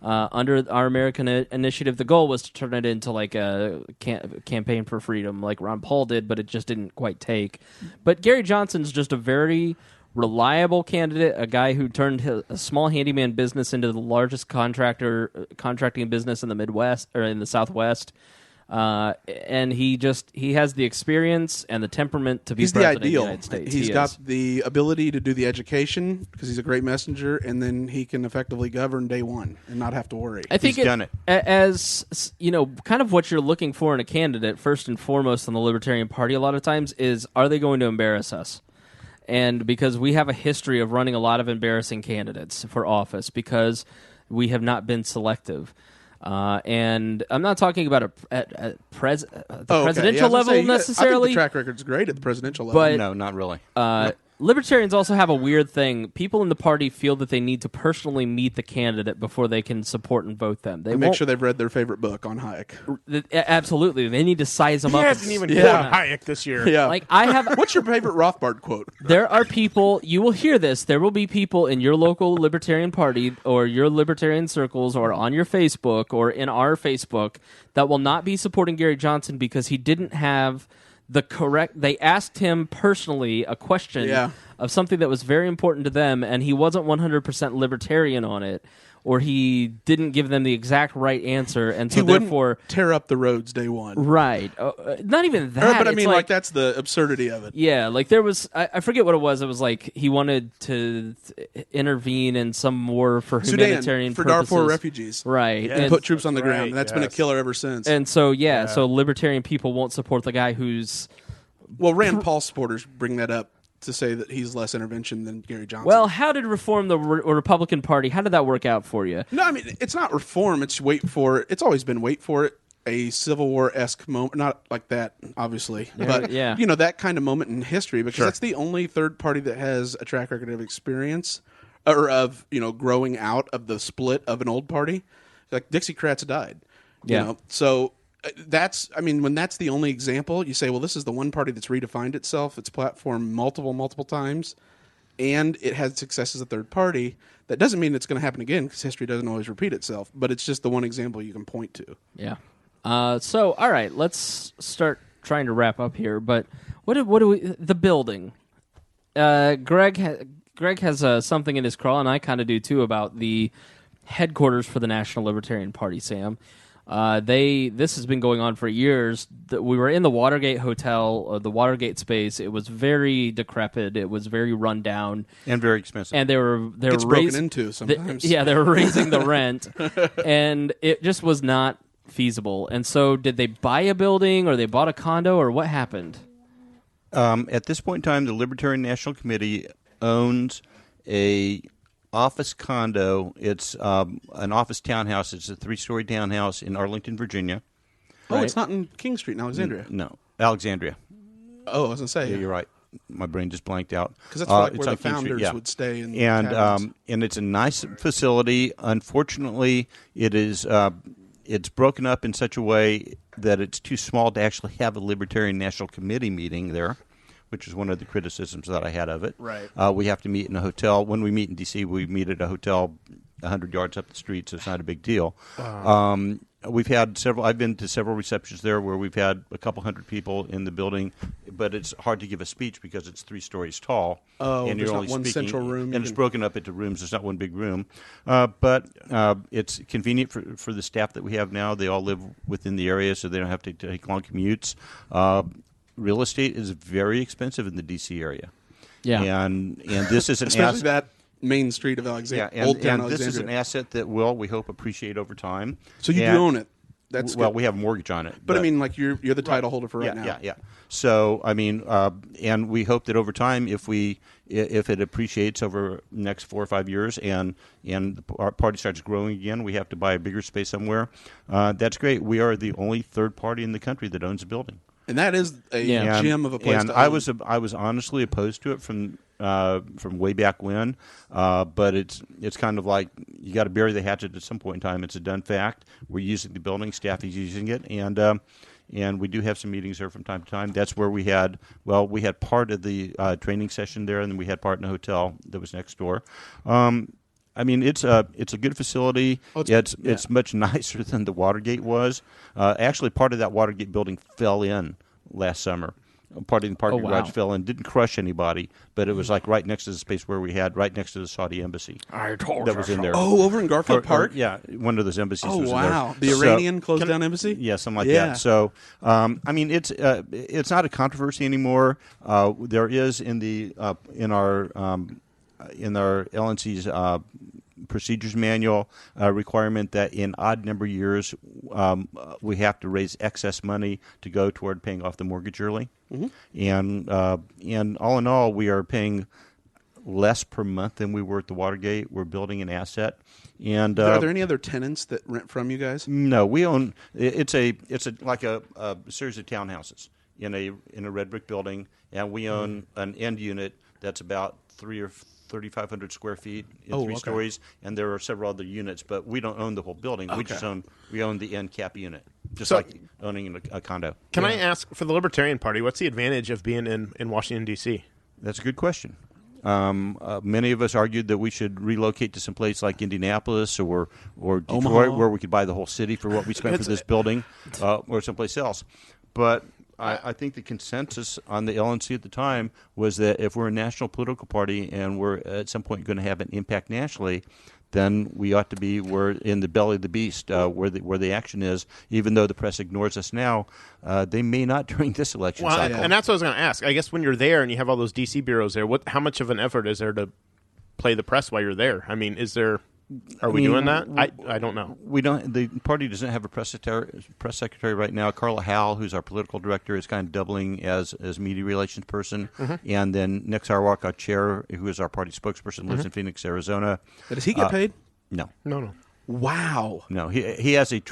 under Our American Initiative. The goal was to turn it into like a campaign for freedom, like Ron Paul did, but it just didn't quite take. But Gary Johnson's just a very reliable candidate, a guy who turned a small handyman business into the largest contracting business in the Midwest or in the Southwest, and he has the experience and the temperament to be president of the United States. He's got the ability to do the education because he's a great messenger, and then he can effectively govern day one and not have to worry. I think he's done it. As kind of what you're looking for in a candidate, first and foremost in the Libertarian Party, a lot of times is, are they going to embarrass us? And because we have a history of running a lot of embarrassing candidates for office because we have not been selective. And I'm not talking about the presidential level necessarily. I think the track record's great at the presidential level. But, no, not really. Libertarians also have a weird thing. People in the party feel that they need to personally meet the candidate before they can support and vote them. They make sure they've read their favorite book on Hayek. Absolutely. They need to size them up. He hasn't even quoted Hayek this year. Yeah. Like I have. What's your favorite Rothbard quote? There are people, you will hear this, there will be people in your local Libertarian Party or your Libertarian circles or on your Facebook or in our Facebook that will not be supporting Gary Johnson because he didn't have They asked him personally a question of something that was very important to them, and he wasn't 100% libertarian on it, or he didn't give them the exact right answer, and so therefore tear up the roads day one. Right. Not even that. But I mean, like that's the absurdity of it. Yeah, like there was, I forget what it was. It was like he wanted to intervene in some war for humanitarian for purposes. Darfur refugees. Right. And put troops on the ground. And that's been a killer ever since. And so, so libertarian people won't support the guy who's... Well, Rand Paul supporters bring that up to say that he's less intervention than Gary Johnson. Well, how did reform the Republican Party? How did that work out for you? No, I mean, it's not reform. It's wait for it. It's always been wait for it. A Civil War-esque moment. Not like that, obviously. But, that kind of moment in history, because that's the only third party that has a track record of experience or of, growing out of the split of an old party. Like, Dixiecrats died. You know? So... when that's the only example, you say, well, this is the one party that's redefined itself, its platform multiple times, and it had success as a third party. That doesn't mean it's going to happen again, because history doesn't always repeat itself, but it's just the one example you can point to. Yeah. So, all right, let's start trying to wrap up here, but what do we, the building. Greg has something in his crawl, and I kind of do too, about the headquarters for the National Libertarian Party, Sam. This has been going on for years. We were in the Watergate Hotel, the Watergate space. It was very decrepit. It was very run down and very expensive. And they were broken into sometimes. They were raising the rent, and it just was not feasible. And so, did they buy a building, or they bought a condo, or what happened? At this point in time, the Libertarian National Committee owns a office condo. It's an office townhouse. It's a 3-story townhouse in Arlington, Virginia. Oh, right? It's not in King Street in Alexandria. No, Alexandria. Oh, I was going to say. Yeah, you're right. My brain just blanked out. Because that's where the founders would stay. And it's a nice facility. Unfortunately, it is it's broken up in such a way that it's too small to actually have a Libertarian National Committee meeting there, which is one of the criticisms that I had of it. Right. We have to meet in a hotel. When we meet in D.C., we meet at a hotel 100 yards up the street, so it's not a big deal. We've had several. I've been to several receptions there where we've had a couple hundred people in the building, but it's hard to give a speech because it's 3 stories tall. Oh, and there's you're not only one speaking, central room. and it's broken up into rooms. There's not one big room, but it's convenient for the staff that we have now. They all live within the area, so they don't have to take long commutes. Real estate is very expensive in the D.C. area. Yeah, and this is an especially that main street of Alexandria. Yeah, Old Town and this Alexandria. is an asset that we hope appreciate over time. So you do own it. That's well, good. we have a mortgage on it. But I mean, like you're the title holder for right now. Yeah. So I mean, and we hope that over time, if it appreciates over the next 4 or 5 years, and our party starts growing again, we have to buy a bigger space somewhere. That's great. We are the only third party in the country that owns a building. And that is a gem of a place. And to I own. was honestly opposed to it from way back when, but it's kind of like you got to bury the hatchet at some point in time. It's a done fact. We're using the building, staff is using it, and we do have some meetings there from time to time. That's where we had part of the training session there, and then we had part in a hotel that was next door. I mean, it's a good facility. It's much nicer than the Watergate was. Actually, part of that Watergate building fell in last summer. Part of the parking garage fell in. Didn't crush anybody, but it was like right next to the space where we had right next to the Saudi embassy. I told that was in there. Oh, over in Garfield Park. Yeah, one of those embassies. Oh was wow, in there. the Iranian closed down embassy. Yeah, something like that. So, I mean, it's not a controversy anymore. There is in our LNC's procedures manual requirement that in odd number years we have to raise excess money to go toward paying off the mortgage early. Mm-hmm. And all in all, we are paying less per month than we were at the Watergate. We're building an asset. And are there any other tenants that rent from you guys? No, we own. It's like a series of townhouses in a red brick building, and we own an end unit that's about 3,500 square feet in 3 stories, and there are several other units, but we don't own the whole building. Okay. We own the end cap unit, just like owning a condo. Can I ask, for the Libertarian Party, what's the advantage of being in Washington, D.C.? That's a good question. Many of us argued that we should relocate to some place like Indianapolis or Detroit, Omaha, where we could buy the whole city for what we spent for this building, or someplace else. But I think the consensus on the LNC at the time was that if we're a national political party and we're at some point going to have an impact nationally, then we ought to be in the belly of the beast, where the action is. Even though the press ignores us now, they may not during this election cycle. And that's what I was going to ask. I guess when you're there and you have all those DC bureaus there, how much of an effort is there to play the press while you're there? I mean, are we doing that? I don't know. We don't. The party doesn't have a press secretary right now. Carla Howell, who's our political director, is kind of doubling as media relations person. And then Nick Sarwark, our chair, who is our party spokesperson, lives in Phoenix, Arizona. But does he get paid? No. Wow. No. He has a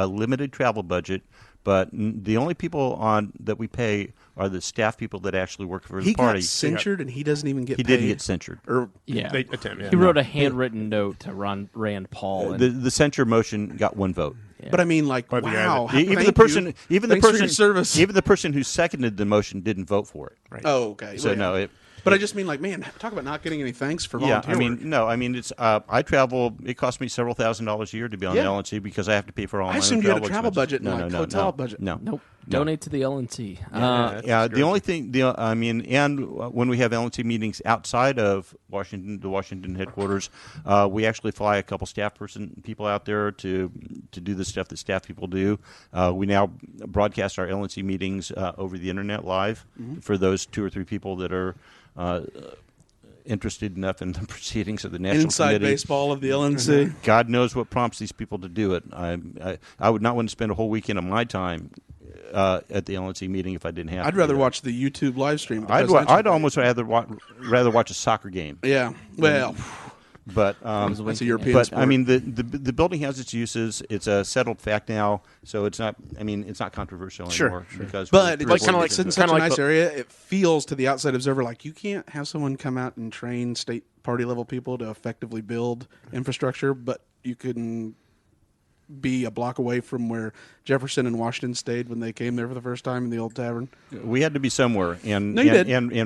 limited travel budget. But the only people that we pay are the staff people that actually work for the party. He got censured, and he doesn't even get paid. He didn't get censured. He Yeah. wrote a handwritten note to Rand Paul. The censure motion got one vote. Yeah. But I mean, like, wow. Even the person who seconded the motion didn't vote for it. Right. Oh, okay. So no. But I just mean, like, man, talk about not getting any thanks for volunteer work. It's I travel. It costs me several $1,000s a year to be on the LNC because I have to pay for all my own travel. I assumed you had a travel budget and hotel budget. Nope. Donate to the LNC. The only thing, and when we have LNC meetings outside of the Washington headquarters, we actually fly a couple people out there to do the stuff that staff people do. We now broadcast our LNC meetings over the internet live for those 2 or 3 people that are interested enough in the proceedings of the National Inside Committee. baseball of the LNC. God knows what prompts these people to do it. I would not want to spend a whole weekend of my time at the LNC meeting if I didn't have to. I'd rather watch the YouTube live stream. I'd almost rather watch a soccer game. Yeah. Well, but that's a European but sport. I mean, the building has its uses. It's a settled fact now, so it's not. I mean, it's not controversial anymore. Sure. Because but it's in such a nice area. It feels to the outside observer like you can't have someone come out and train state party level people to effectively build infrastructure, but you can be a block away from where Jefferson and Washington stayed when they came there for the first time in the old tavern. We had to be somewhere, and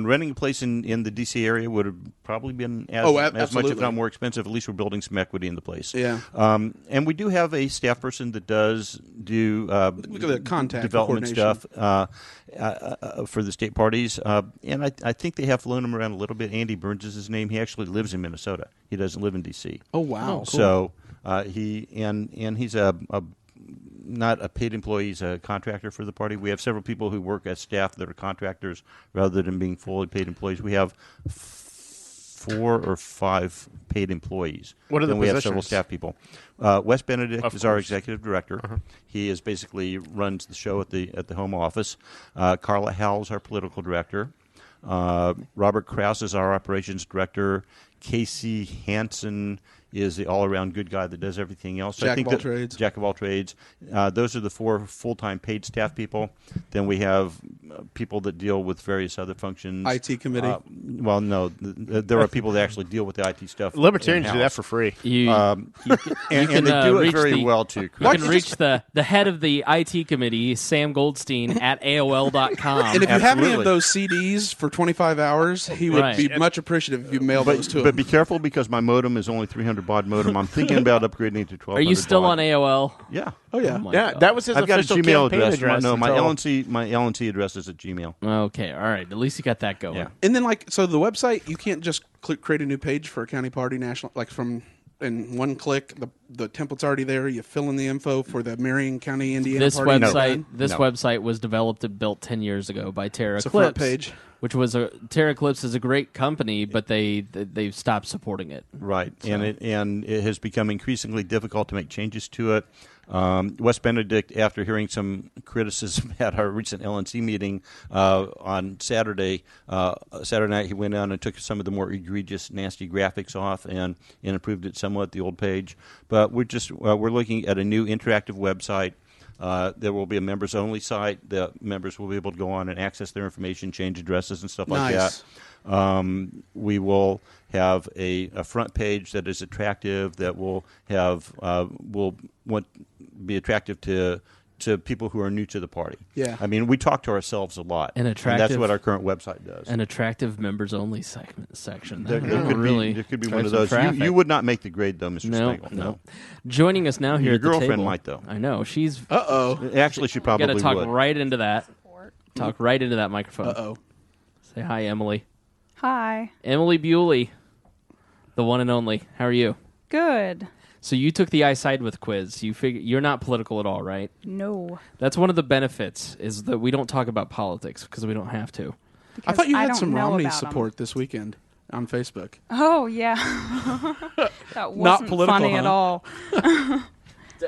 renting a place in the D.C. area would have probably been as much, if not more expensive. At least we're building some equity in the place. Yeah, and we do have a staff person that does do the contact development stuff for the state parties, and I think they have flown him around a little bit. Andy Burns is his name. He actually lives in Minnesota. He doesn't live in D.C. Oh wow! Cool. So. He's not a paid employee. He's a contractor for the party. We have several people who work as staff that are contractors rather than being fully paid employees. We have 4 or 5 paid employees. What are the positions? We have several staff people. Wes Benedict is our executive director. He is basically runs the show at the home office. Carla Howell is our political director. Robert Krause is our operations director. Casey Hansen is the all-around good guy that does everything else. Jack of all trades. Those are the 4 full-time paid staff people. Then we have people that deal with various other functions. IT committee. Well, no, there are people that actually deal with the IT stuff. Libertarians do that for free. And they do it very well, too. You can reach the head of the IT committee, Sam Goldstein, at AOL.com. And if you have any of those CDs for 25 hours, he would be much appreciative if you mailed those to him. But be careful because my modem is only 300 baud modem. I'm thinking about upgrading it to 1200. Are you still baud. on AOL? Yeah. Oh yeah. God. That was his I've got official a Gmail campaign address. address. My LNC address is at Gmail. Okay, all right. At least you got that going. Yeah. And then, so the website, you can't just create a new page for a county party national, in one click. The template's already there. You fill in the info for the Marion County, Indiana this party. Website was developed and built 10 years ago by Terra It's a Clips, front page. which was Terra Clips is a great company, but they've stopped supporting it. Right, so. and it has become increasingly difficult to make changes to it. Wes Benedict, after hearing some criticism at our recent LNC meeting on Saturday night, he went out and took some of the more egregious, nasty graphics off and improved it somewhat, the old page. But we're looking at a new interactive website. There will be a members-only site. The members will be able to go on and access their information, change addresses and stuff like that. We will have a front page that is attractive, that will be attractive to people who are new to the party. Yeah. I mean, we talk to ourselves a lot. And that's what our current website does. An attractive members-only section. There could be one of those. You would not make the grade, though, Mr. Spangle. No. Joining us now here Your at the table. girlfriend might, though. I know. She's... Actually, she probably would. Got to talk right into that. Talk right into that microphone. Uh-oh. Say hi, Emily. Hi. Emily Bewley, the one and only. How are you? Good. So you took the I Side With quiz. You're not political at all, right? No. That's one of the benefits, is that we don't talk about politics because we don't have to. I thought you had don't some know Romney about 'em. support this weekend on Facebook. Oh, yeah. That wasn't political, funny huh? at all.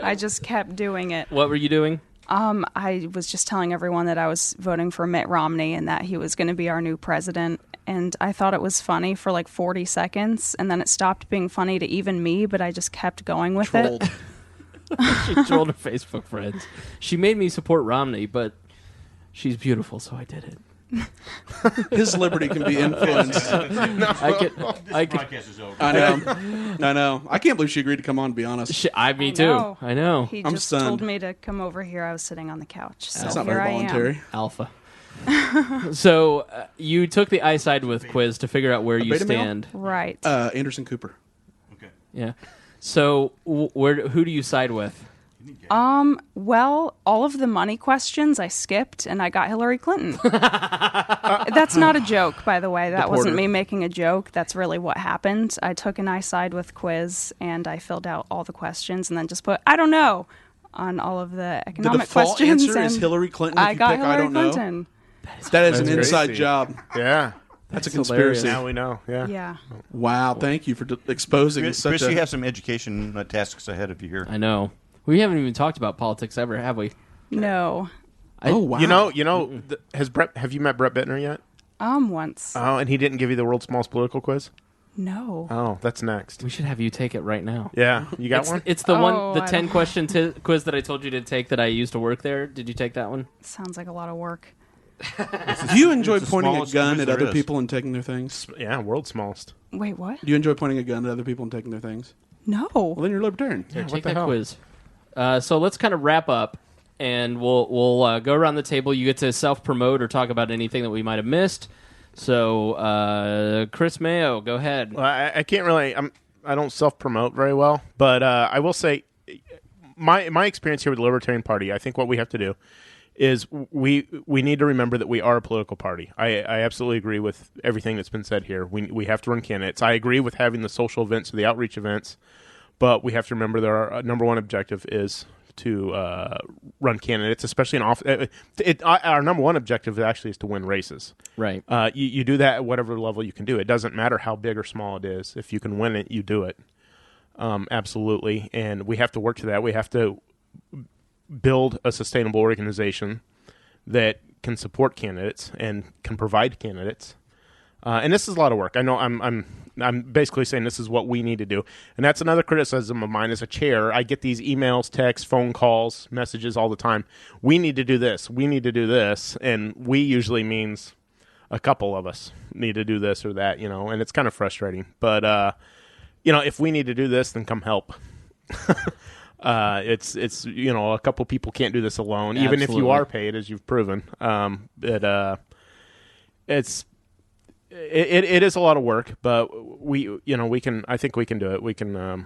I just kept doing it. What were you doing? I was just telling everyone that I was voting for Mitt Romney and that he was going to be our new president. And I thought it was funny for like 40 seconds, and then it stopped being funny to even me, but I just kept going with Trolled. it. She trolled her Facebook friends. She made me support Romney, but she's beautiful, so I did it. His liberty can be influenced. Broadcast is over. I know. I can't believe she agreed to come on, to be honest. Me too. I know. He I'm just stunned. told me to come over here. I was sitting on the couch. So That's not here very I am. voluntary. Alpha. So you took the I Side With quiz to figure out where you beta male? stand. Right. Anderson Cooper. Okay. Yeah. So who do you side with? Well, all of the money questions I skipped, and I got Hillary Clinton. That's not a joke, by the way. That wasn't me making a joke. That's really what happened. I took an I Side With quiz, and I filled out all the questions, and then just put, I don't know, on all of the economic The default questions. answer is and Hillary Clinton. If I you got pick Hillary I don't Clinton. know. That is an That's inside crazy. job. Yeah. That's a hilarious. conspiracy. Now we know. Yeah. Yeah. Wow, thank you for exposing such Chris, you a... have some education tasks ahead of you here. I know. We haven't even talked about politics ever, have we? No. Oh, wow. Have you met Brett Bittner yet? Once. Oh, and he didn't give you the world's smallest political quiz? No. Oh, that's next. We should have you take it right now. Yeah. You got one? It's the Oh, the I 10 don't- question quiz that I told you to take that I used to work there. Did you take that one? Sounds like a lot of work. Do you enjoy It's the pointing a smallest gun quiz at there other is. people and taking their things? Yeah, world's smallest. Wait, what? Do you enjoy pointing a gun at other people and taking their things? No. Well, then you're libertarian. Here, what take the that hell? quiz. So let's kind of wrap up, and we'll go around the table. You get to self-promote or talk about anything that we might have missed. So, Chris Mayo, go ahead. Well, I can't really. I don't self-promote very well, but I will say my experience here with the Libertarian Party. I think what we have to do is we need to remember that we are a political party. I absolutely agree with everything that's been said here. We have to run candidates. I agree with having the social events or the outreach events, but we have to remember that our number one objective is to run candidates, especially in office. Our number one objective actually is to win races. Right. You do that at whatever level you can do. It doesn't matter how big or small it is. If you can win it, you do it. Absolutely. And we have to work to that. We have to build a sustainable organization that can support candidates and can provide candidates. And this is a lot of work. I know I'm basically saying this is what we need to do. And that's another criticism of mine as a chair. I get these emails, texts, phone calls, messages all the time. We need to do this. We need to do this. And we usually means a couple of us need to do this or that, and it's kind of frustrating. But, if we need to do this, then come help. It's a couple people can't do this alone, even if you Absolutely. are paid, as you've proven. It is a lot of work, but we can. I think we can do it. We can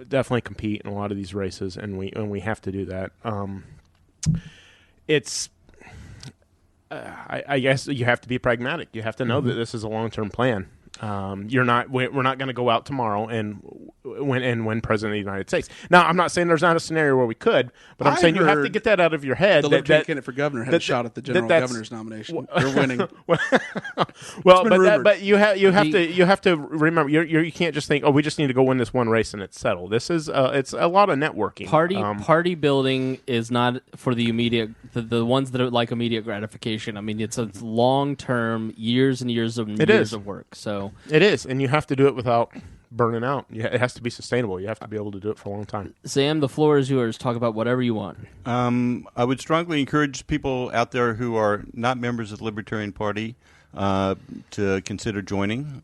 definitely compete in a lot of these races, and we have to do that. I guess you have to be pragmatic. You have to know that this is a long-term plan. We're not going to go out tomorrow and win president of the United States. Now, I'm not saying there's not a scenario where we could, but I'm saying you have to get that out of your head. The Libertarian candidate for governor had a shot at the general governor's nomination. They're winning. Well, been rumored. but you have to remember you can't just think, oh, we just need to go win this one race and it's settled. This is it's a lot of networking. Party building is not for the immediate the ones that are like immediate gratification. I mean, it's a long term, years and years of work. So it is, and you have to do it without burning out. It has to be sustainable. You have to be able to do it for a long time. Sam, the floor is yours. Talk about whatever you want. I would strongly encourage people out there who are not members of the Libertarian Party to consider joining.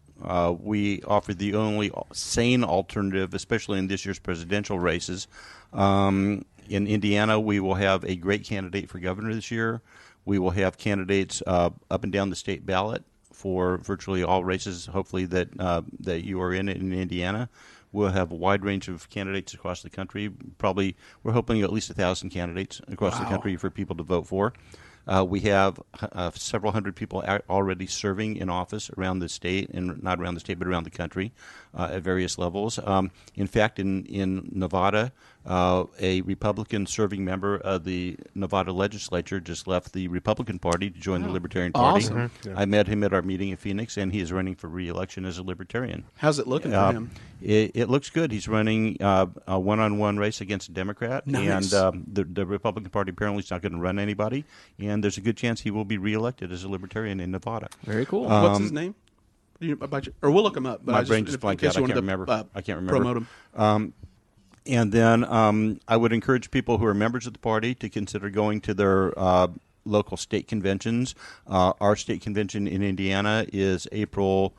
We offer the only sane alternative, especially in this year's presidential races. In Indiana, we will have a great candidate for governor this year. We will have candidates up and down the state ballot for virtually all races, hopefully, that you are in Indiana. We'll have a wide range of candidates across the country. Probably, we're hoping at least 1,000 candidates across the country for people to vote for. We have several hundred people already serving in office around the state, and not around the state, but around the country at various levels. In fact, in Nevada, a Republican serving member of the Nevada legislature just left the Republican Party to join the Libertarian Party. Awesome. Yeah. I met him at our meeting in Phoenix, and he is running for re-election as a Libertarian. How's it looking for him? It looks good. He's running a one-on-one race against a Democrat, nice. And the Republican Party apparently is not going to run anybody, and there's a good chance he will be re-elected as a Libertarian in Nevada. Very cool. What's his name? Or we'll look him up. But my brain just blanked out. I can't remember. Promote him. And then I would encourage people who are members of the party to consider going to their local state conventions. Our state convention in Indiana is April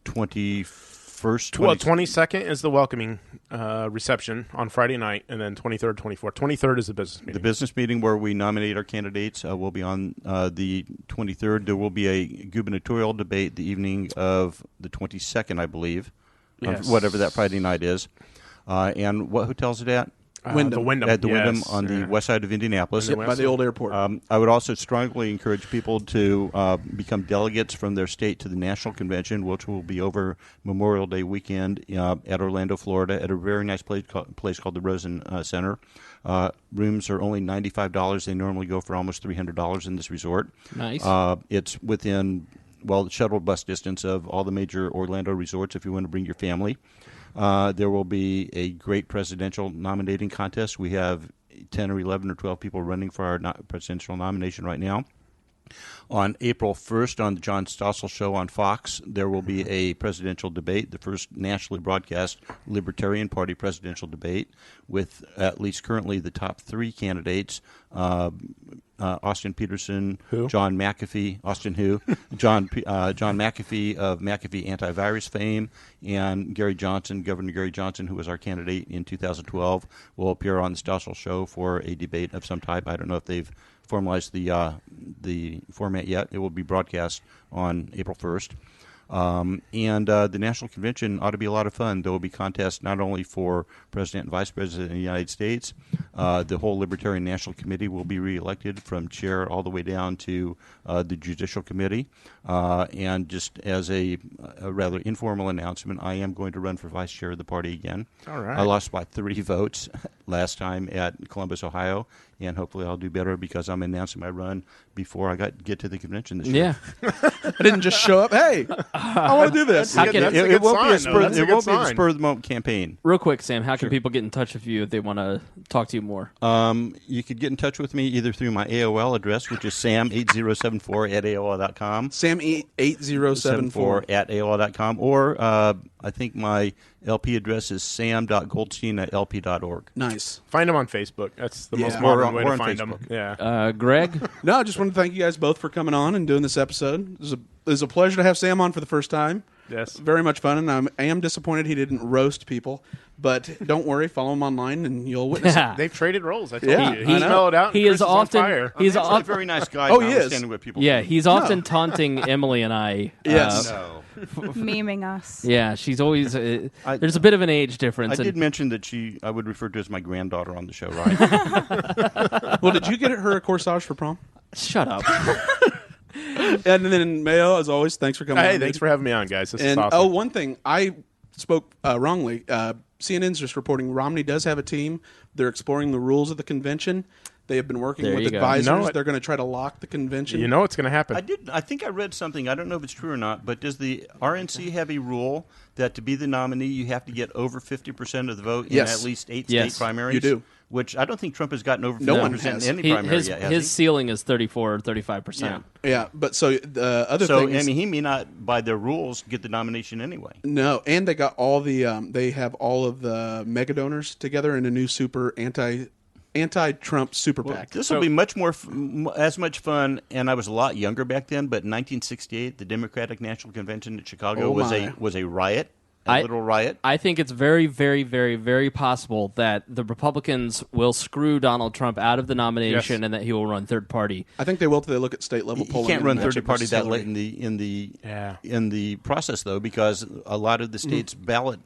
21st. Well, 22nd is the welcoming reception on Friday night, and then 23rd, 24th. 23rd is the business meeting. The business meeting where we nominate our candidates will be on the 23rd. There will be a gubernatorial debate the evening of the 22nd, I believe, yes. Whatever that Friday night is. And what hotel is it at? Wyndham. The Wyndham. At the Wyndham Yes. on the west side of Indianapolis. Yep, by the old airport. I would also strongly encourage people to become delegates from their state to the National Convention, which will be over Memorial Day weekend at Orlando, Florida, at a very nice place called the Rosen Center. Rooms are only $95. They normally go for almost $300 in this resort. Nice. It's within, shuttle bus distance of all the major Orlando resorts if you want to bring your family. There will be a great presidential nominating contest. We have 10 or 11 or 12 people running for our presidential nomination right now. On April 1st on the John Stossel Show on Fox, there will be a presidential debate, the first nationally broadcast Libertarian Party presidential debate, with at least currently the top three candidates, Austin Peterson, John McAfee, John McAfee of McAfee Antivirus fame, and Governor Gary Johnson, who was our candidate in 2012, will appear on the Stossel Show for a debate of some type. I don't know if they've formalized the format yet. It will be broadcast on April 1st. And the National Convention ought to be a lot of fun. There will be contests not only for President and Vice President of the United States. The whole Libertarian National Committee will be reelected from chair all the way down to the Judicial Committee. And just as a rather informal announcement, I am going to run for vice chair of the party again. All right. I lost by 3 votes last time at Columbus, Ohio, and hopefully I'll do better because I'm announcing my run before I get to the convention this year. Yeah. I didn't just show up. Hey, I want to do this. It won't be a spur of the moment campaign. Real quick, Sam, how can people get in touch with you if they want to talk to you more? You could get in touch with me either through my AOL address, which is sam8074@aol.com. Sam8074 at AOL.com, or I think my LP address is sam.goldstein@lp.org. Nice. Find them on Facebook. That's the most Or modern way to on find Facebook. them. Yeah. Greg? No, I just want to thank you guys both for coming on and doing this episode. It was a pleasure to have Sam on for the first time. Yes. Very much fun, and I am disappointed he didn't roast people. But don't worry, follow him online, and you'll witness it. They've traded roles. I told Yeah, you. I He know. mellowed out. And He Chris is on often fire. he's a very nice guy. Oh, he is. Understanding what people yeah, think. he's often taunting Emily and I. Yes. No. Memeing us. Yeah, she's always. There's a bit of an age difference. I did mention that I would refer to as my granddaughter on the show, right? Well, did you get her a corsage for prom? Shut up. And then Mayo, as always, thanks for coming on. Hey, thanks for having me on, guys. This is And awesome. one thing, I spoke wrongly. CNN's just reporting Romney does have a team. They're exploring the rules of the convention. They have been working There with you go. advisors. You know what? They're going to try to lock the convention. You know what's going to happen. I think I read something. I don't know if it's true or not, but does the RNC have a rule that to be the nominee, you have to get over 50% of the vote in Yes. at least 8 Yes. state primaries? You do. Which I don't think Trump has gotten over 50% No one has. in any primary yet, has His he? ceiling is 34 or 35%. Yeah, but so the other So, thing is, he may not, by their rules, get the nomination anyway. no, and they got all the they have all of the mega donors together in a new super anti-Trump super PAC. This will be much more as much fun, and I was a lot younger back then. But in 1968, the Democratic National Convention in Chicago Oh, was my. a riot. little riot. I think it's very, very, very, very possible that the Republicans will screw Donald Trump out of the nomination and that he will run third party. I think they will till they look at state level polling. You can't run third party that Hillary. late in the process, though, because a lot of the states' ballot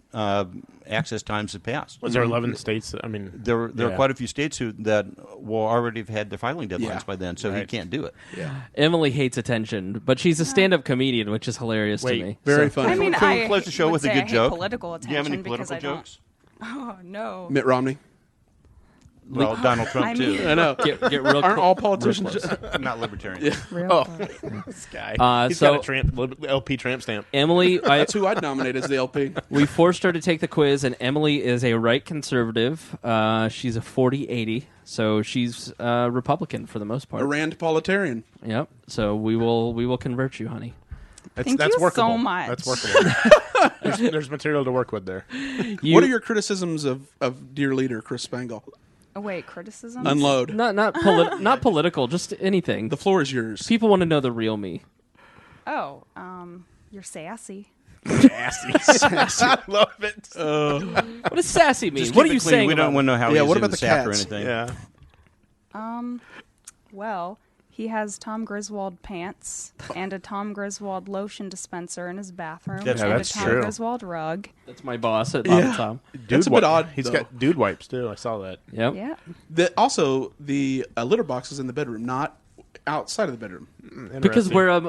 access times have passed. Was there 11 states? I mean, there are quite a few states that will already have had their filing deadlines by then, so he can't do it. Yeah. Emily hates attention, but she's a stand-up comedian, which is hilarious to me. Very funny. I mean, Can we close the show would with a say good I hate joke? political Do you have any attention because political I don't. jokes? Oh no. Mitt Romney. Well, Donald Trump, I too. mean- I know. Get real Aren't close. all politicians? Not libertarian. Real close. this guy. He's so- got a LP tramp stamp. Emily, That's who I'd nominate as the LP. we forced her to take the quiz, and Emily is a right conservative. She's a 40-80, so she's Republican for the most part. A Rand Politarian. Yep. So we will convert you, honey. Thank That's you workable. so much. That's workable. there's material to work with there. What are your criticisms of dear leader Chris Spangle? Oh wait, criticism. Unload. not political, just anything. The floor is yours. People want to know the real me. Oh, you're sassy. I love it. What does sassy mean? Just What are keep you it clean. saying? We don't about want to know how he's what in about the the sack or cats? anything. Yeah. Well, he has Tom Griswold pants and a Tom Griswold lotion dispenser in his bathroom That's- and that's a Tom true. Griswold rug. That's my boss at Bottom Tom. That's a bit odd, He's though. got dude wipes too. I saw that. Yep. Yeah. Also, the litter box is in the bedroom, not outside of the bedroom. Because where am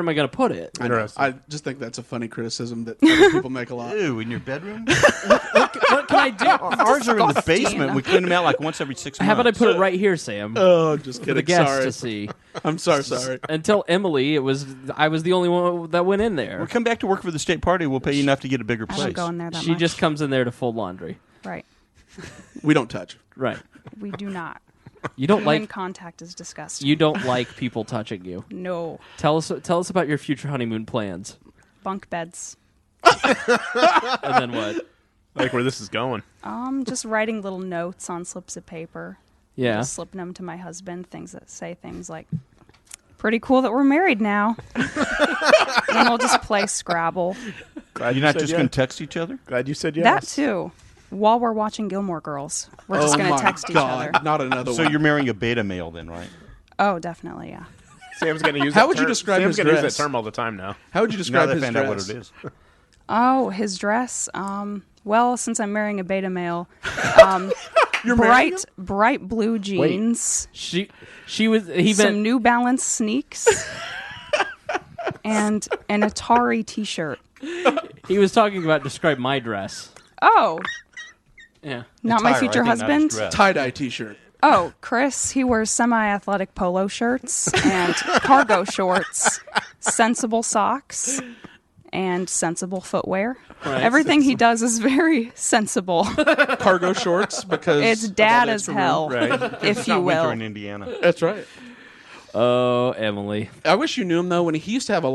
I going to put it? I know. Interesting. I just think that's a funny criticism that other people make a lot. Ew, in your bedroom? What can I do? Ours are in the Disgusting. basement. We clean them out like once every 6 months. How about I put it right here, Sam? Oh, just for kidding. the guests Sorry. to see. I'm sorry. Until Emily, I was the only one that went in there. We'll come back to work for the state party. We'll pay you enough to get a bigger I place. don't go in there that She much. just comes in there to fold laundry. Right. We don't touch. Right. We do not. You don't Human like contact is disgusting. you don't like people touching you. No. Tell us about your future honeymoon plans. Bunk beds. And then what? Like where this is going. Just writing little notes on slips of paper. Yeah. Just slipping them to my husband. Things that say things like, "Pretty cool that we're married now." And we'll just play Scrabble. Glad You're not said just yes. going to text each other? Glad you said yes. That too. While we're watching Gilmore Girls, we're just going my to text God, each other. not another So one. you're marrying a beta male then, right? Oh, definitely, yeah. Sam's going to use. How that would you term. describe Sam's his gonna use dress? that term all the time now. How would you describe Now his that I dress? found out what it is. Oh, his dress. Well, since I'm marrying a beta male, You're marrying bright blue jeans, She was he some meant New Balance sneaks, and an Atari T-shirt. he was talking about describe my dress. Oh, Yeah. not my Attire, future I think, not his husband. dress. tie-dye T-shirt. Oh, Chris, he wears semi-athletic polo shirts and cargo shorts, sensible socks, and sensible footwear. Right. Everything he does is very sensible. Cargo shorts because It's of all dad the as extra hell, room. Right. if It's you not winter will. in Indiana. That's right. Oh, Emily. I wish you knew him though. When he used to have a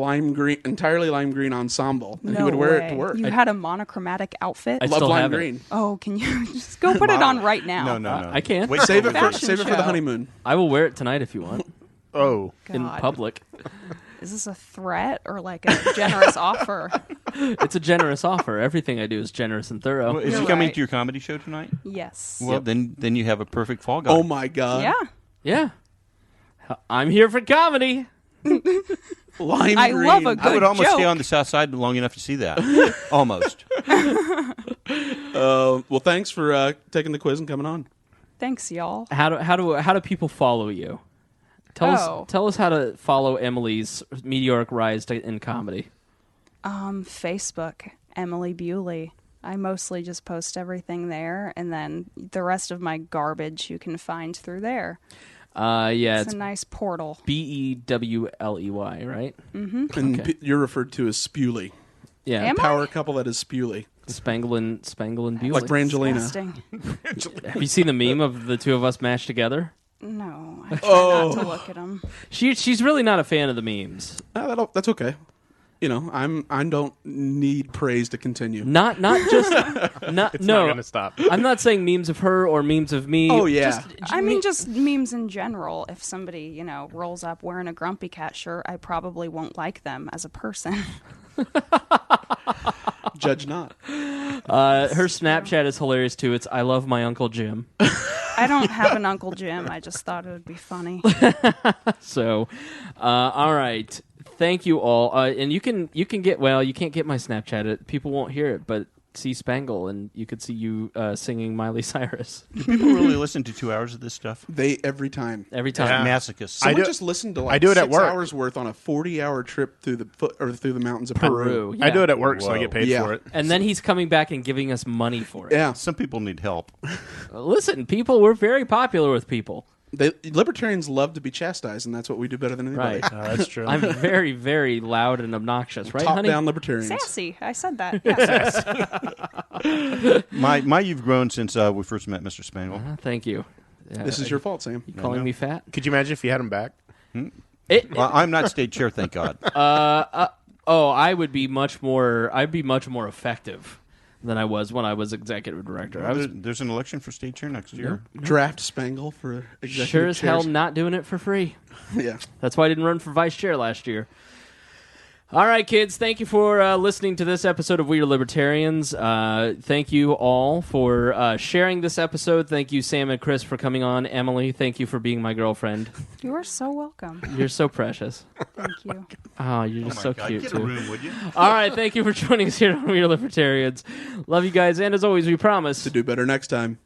entirely lime green ensemble, and he would wear it to work. You had a monochromatic outfit? I Love still lime have it. green. Oh, can you just go put it on right now? No. I can. Wait, Save it for Fashion save it for the show. honeymoon. I will wear it tonight if you want Oh. in God. public. Is this a threat or like a generous offer? It's a generous offer. Everything I do is generous and thorough. Well, is You're he coming right. to your comedy show tonight? Yes. Well, then you have a perfect fall guy. Oh my God! Yeah. Yeah. I'm here for comedy. Lime I green. love a I good would almost stay joke. on the south side long enough to see that. Almost. Well, thanks for taking the quiz and coming on. Thanks, y'all. How do people follow you? Tell us how to follow Emily's meteoric rise in comedy. Facebook, Emily Bewley. I mostly just post everything there, and then the rest of my garbage you can find through there. Yeah, It's it's a nice portal. Bewley, right? And Okay. you're referred to as Spewley. Yeah, Am I? Power couple that is Spewley. Spangle and Bewley. Like Brangelina. Disgusting. Have you seen the meme of the two of us mashed together? No, I try not to look at them. She's really not a fan of the memes. That's okay. You know, I don't need praise to continue. Not just not It's no. not going to stop. I'm not saying memes of her or memes of me. Oh, yeah. I mean, just memes in general. If somebody, rolls up wearing a Grumpy Cat shirt, I probably won't like them as a person. Judge not. Her Snapchat is hilarious too. It's I love my Uncle Jim. I don't have an Uncle Jim. I just thought it would be funny. So, all right. Thank you all. And you can get, well, you can't get my Snapchat. People won't hear it, but see Spangle, and you could see you singing Miley Cyrus. Do people really listen to 2 hours of this stuff? Every time. Every time. Yeah. Masochists. Someone just listened to I do it at 6 work. hours worth on a 40-hour trip through the mountains of Peru. Yeah. I do it at work, so I Whoa. get paid for it. And then he's coming back and giving us money for it. Yeah. Some people need help. Listen, people, we're very popular with people. Libertarians love to be chastised, and that's what we do better than anybody. Right. That's true. I'm very, very loud and obnoxious, right, honey? Top-down libertarians. Sassy. I said that. Yes. My you've grown since we first met Mr. Spangle. Thank you. This is your fault, Sam. You calling me fat? Could you imagine if you had him back? Well, I'm not state chair, thank God. I would be much more. I'd be much more effective than I was when I was executive director. There's an election for state chair next year. Draft Spangle for executive Sure as hell chairs. not doing it for free. Yeah. That's why I didn't run for vice chair last year. All right, kids. Thank you for listening to this episode of We Are Libertarians. Thank you all for sharing this episode. Thank you, Sam and Chris, for coming on. Emily, thank you for being my girlfriend. You are so welcome. You're so precious. Thank you. Oh, you're just so God, cute, get too. a room, would you? All right, thank you for joining us here on We Are Libertarians. Love you guys, and as always, we promise To do better next time.